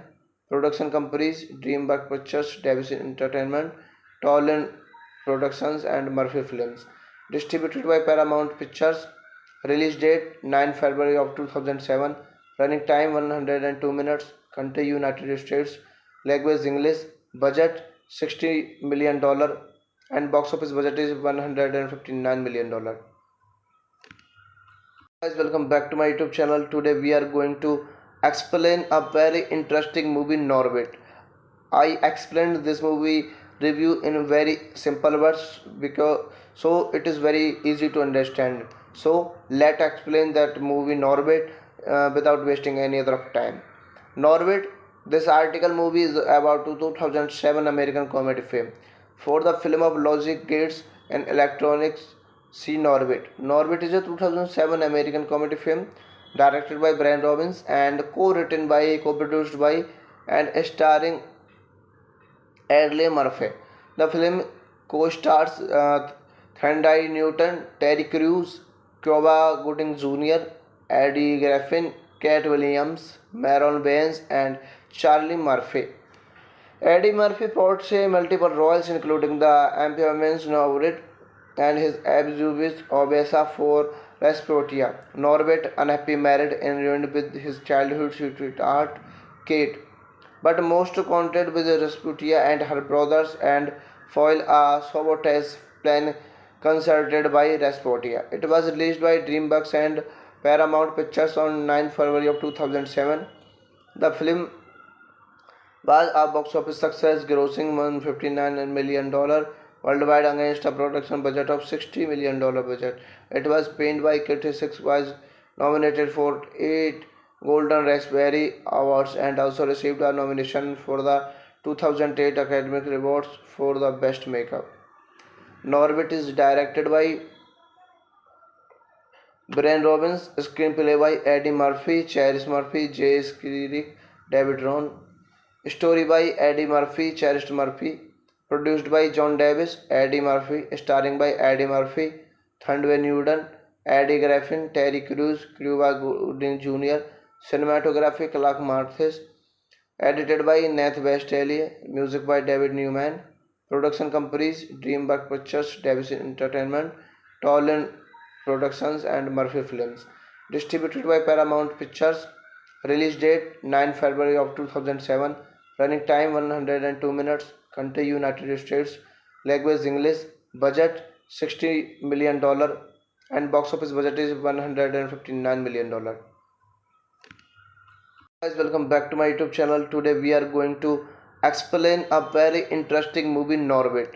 Production companies Dreamworks Pictures, Davis Entertainment, Toland Productions and Murphy Films. Distributed by Paramount Pictures. Release date 9 February of 2007. Running time 102 minutes. Country United States. Language English. Budget $60 million and box office budget is $159 million. Guys, welcome back to my YouTube channel. Today we are going to explain a very interesting movie, Norbit. I explained this movie review in very simple words because so it is very easy to understand. So let's explain that movie Norbit without wasting any other time. Norbit, this article movie is about 2007 American comedy film. For the film of logic, gates and electronics, see Norbit. Norbit is a 2007 American comedy film directed by Brian Robbins and co-produced by, and starring Eddie Murphy. The film co-stars Thundway Newton, Terry Crews, Cuba Gooding Jr., Eddie Griffin, Cat Williams, Maron Baines, and Charlie Murphy. Eddie Murphy portrays multiple roles including the amphibians Norbit and his abuse Obesa for Rasputia. Norbit, unhappy, married and ruined with his childhood sweetheart Kate, but most content with Rasputia and her brothers and foil a sabotage plan concerted by Rasputia. It was released by DreamWorks and Paramount Pictures on 9 February of 2007. The film was a box office success, grossing $159 million worldwide against a production budget of $60 million budget. It was panned by critics, was nominated for 8 Golden Raspberry Awards and also received a nomination for the 2008 Academy Awards for the Best Makeup. Norbit is directed by Brian Robbins, screenplay by Eddie Murphy, Cherish Murphy, Jay Skirick, David Ron. Story by Eddie Murphy, Cherish Murphy. Produced by John Davis, Eddie Murphy. Starring by Eddie Murphy, Thundway Newton, Eddie Griffin, Terry Crews, Cuba Gooding Jr. Cinematography Clark Marthes. Edited by Nath Westali. Music by David Newman. Production companies Dreamworks Pictures, Davis Entertainment, Toland Productions and Murphy Films. Distributed by Paramount Pictures. Release date 9 February of 2007. Running time 102 minutes. Country United States. Language English. Budget $60 million and box office budget is $159 million. Guys, welcome back to my YouTube channel. Today we are going to explain a very interesting movie, Norbit.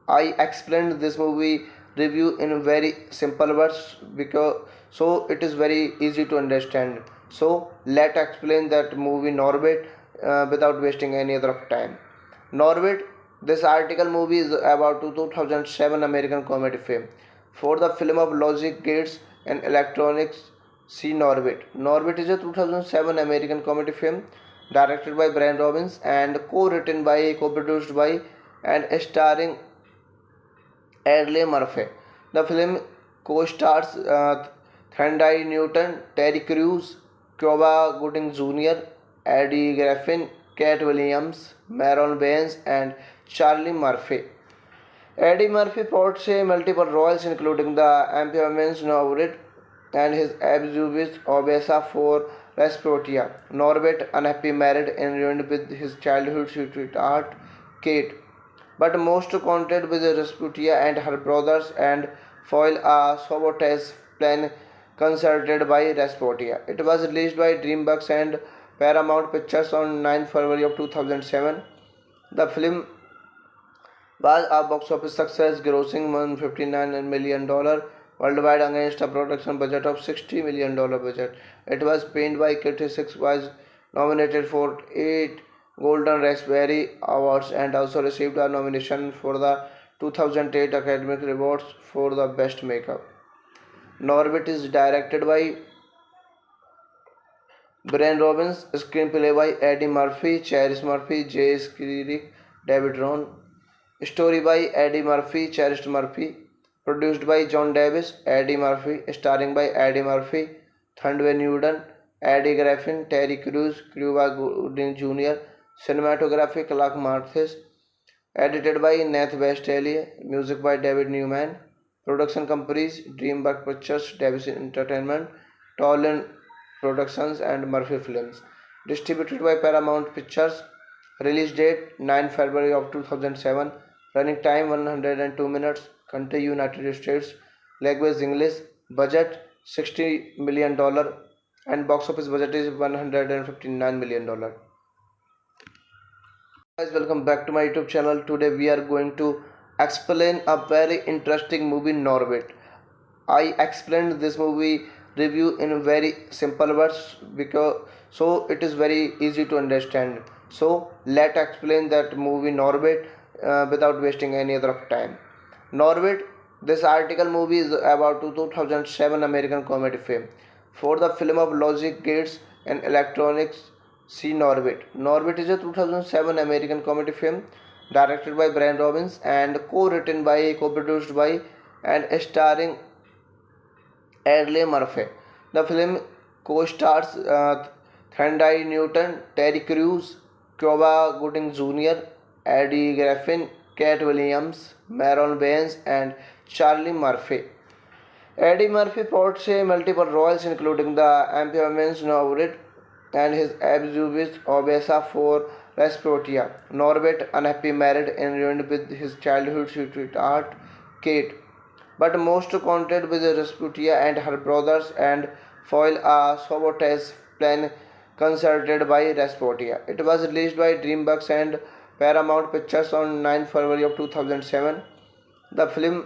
I explained this movie review in very simple words because so it is very easy to understand. So let's explain that movie Norbit without wasting any other time. Norbit, this article movie is about 2007 American comedy film. For the film of logic, gates and electronics, see Norbit. Norbit is a 2007 American comedy film directed by Brian Robbins and co-written by, co-produced by and starring Eddie Murphy. The film co-stars Thundway Newton, Terry Crews, Cuba Gooding Jr., Eddie Griffin, Cat Williams, Maron Baines, and Charlie Murphy. Eddie Murphy portrays multiple roles including the amphibians Norbit and his abuse Obesa for Rasputia. Norbit, unhappy married and ruined with his childhood sweetheart Kate, but most content with Rasputia and her brothers and foil a sabotage plan concerted by Rasputia. It was released by DreamWorks and Paramount Pictures on 9 February of 2007. The film was a box office success, grossing $159 million worldwide against a production budget of $60 million budget. It was panned by critics, was nominated for 8 Golden Raspberry Awards and also received a nomination for the 2008 Academy Awards for the Best Makeup. Norbit is directed by Brian Robbins, screenplay by Eddie Murphy, Cherish Murphy, Jay Skirick, David Ron. Story by Eddie Murphy, Cherish Murphy. Produced by John Davis, Eddie Murphy, starring by Eddie Murphy, Thundway Newton, Eddie Griffin, Terry Crews, Cuba Gooding Jr., Cinematography Clark Marthes. Edited by Nath Westali, music by David Newman. Production companies Dreamworks Pictures, Davis Entertainment, Toland Productions and Murphy Films. Distributed by Paramount Pictures. Release date 9 February of 2007. Running time 102 minutes. Country United States. Language English. Budget $60 million and box office budget is $159 million. Guys, welcome back to my YouTube channel. Today we are going to explain a very interesting movie, Norbit. I explained this movie review in very simple words because so it is very easy to understand. So let's explain that movie Norbit without wasting any other time. Norbit, this article movie is about 2007 American comedy film. For the film of logic, gates and electronics, see Norbit. Norbit is a 2007 American comedy film directed by Brian Robbins and co-written by, co-produced by and starring Eddie Murphy. The film co-stars Thundway Newton, Terry Crews, Cuba Gooding Jr., Eddie Griffin, Cat Williams, Maron Baines, and Charlie Murphy. Eddie Murphy portrays multiple roles including the amphibians Norbit and his abuse Obesa for Rasputia. Norbit, unhappy married and ruined with his childhood sweetheart Kate, but most content with Rasputia and her brothers and foil a sabotage plan concerted by Rasputia. It was released by DreamWorks and Paramount Pictures on 9 February of 2007. The film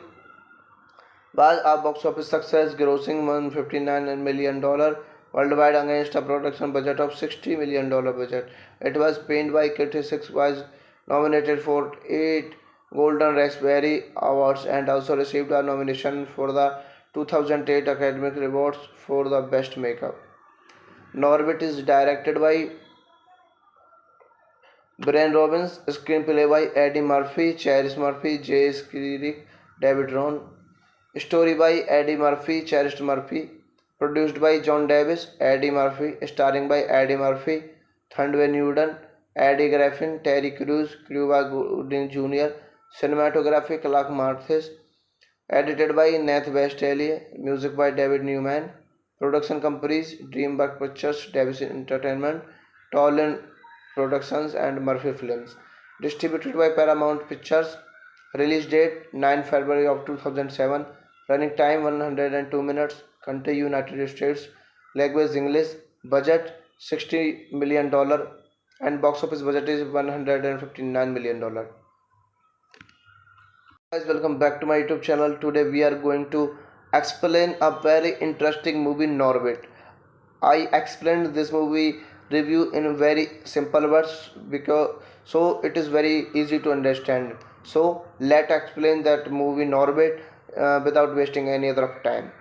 was a box office success, grossing $159 million worldwide against a production budget of $60 million budget. It was panned by critics, was nominated for 8 Golden Raspberry Awards and also received a nomination for the 2008 Academy Awards for the Best Makeup. Norbit is directed by Brian Robbins, screenplay by Eddie Murphy, Cherish Murphy, Jay Skirick, David Ron. Story by Eddie Murphy, Cherish Murphy. Produced by John Davis, Eddie Murphy. Starring by Eddie Murphy, Thunderbolt Newton, Eddie Griffin, Terry Crews, Cuba Gooding Jr. Cinematography Clark Marthes. Edited by Nath Westalier. Music by David Newman. Production companies DreamWorks Pictures, Davis Entertainment, Toland Productions and Murphy Films. Distributed by Paramount Pictures. Release date 9 February of 2007. Running time 102 minutes. Country United States. Language English. Budget $60 million and box office budget is $159 million. Guys, welcome back to my YouTube channel. Today we are going to explain a very interesting movie, Norbit. I explained this movie review in very simple words because so it is very easy to understand. So let's explain that movie Norbit without wasting any other time.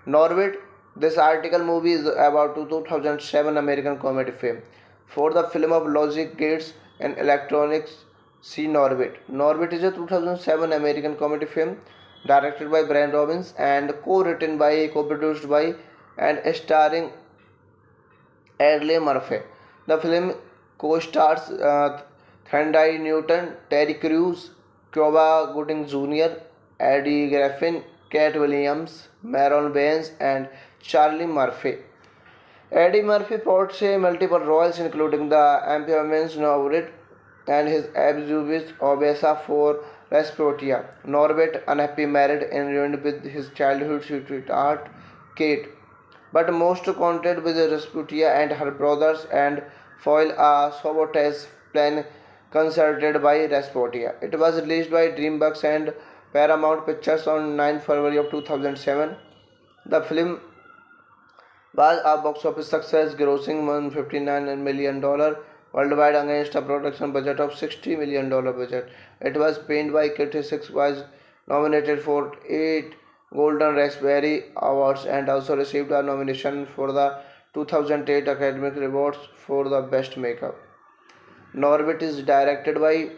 Norbit. This article movie is about 2007 American comedy film. For the film of logic, gates and electronics, see Norbit. Norbit is a 2007 American comedy film directed by Brian Robbins and co-produced by, and starring Eddie Murphy. The film co-stars Thandai Newton, Terry Crews, Cuba Gooding Jr., Eddie Griffin, Cat Williams, Maron Baines, and Charlie Murphy. Eddie Murphy portrays multiple roles including the amphibians Norbit and his abuse Obesa for Rasputia. Norbit, unhappy married and ruined with his childhood sweetheart Kate, but most content with Rasputia and her brothers and foil a sabotage plan concerted by Rasputia. It was released by DreamWorks and Paramount Pictures on 9 February of 2007. The film was a box office success, grossing $159 million worldwide against a production budget of $60 million budget. It was panned by critics, was nominated for 8 Golden Raspberry Awards and also received a nomination for the 2008 Academy Awards for the Best Makeup. Norbit is directed by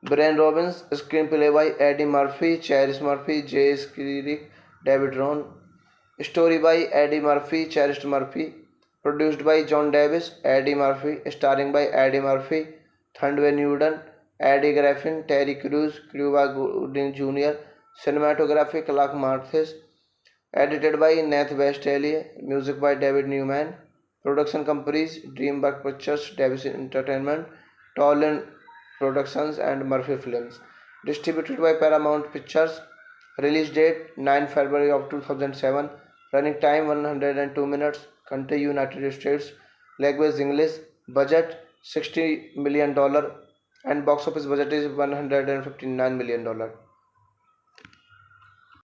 Brian Robbins, screenplay by Eddie Murphy, Cherish Murphy, Jay Skirick, David Ron. Story by Eddie Murphy, Cherish Murphy. Produced by John Davis, Eddie Murphy. Starring by Eddie Murphy, Thunderbolt Newton, Eddie Griffin, Terry Crews, Cuba Gooding Jr. Cinematography Clark Marthes. Edited by Nath Westalier. Music by David Newman. Production companies DreamWorks Pictures, Davis Entertainment, Toland Productions and Murphy Films. Distributed by Paramount Pictures. Release date 9 February of 2007. Running time 102 minutes. Country United States. Language English. Budget $60 million and box office budget is $159 million.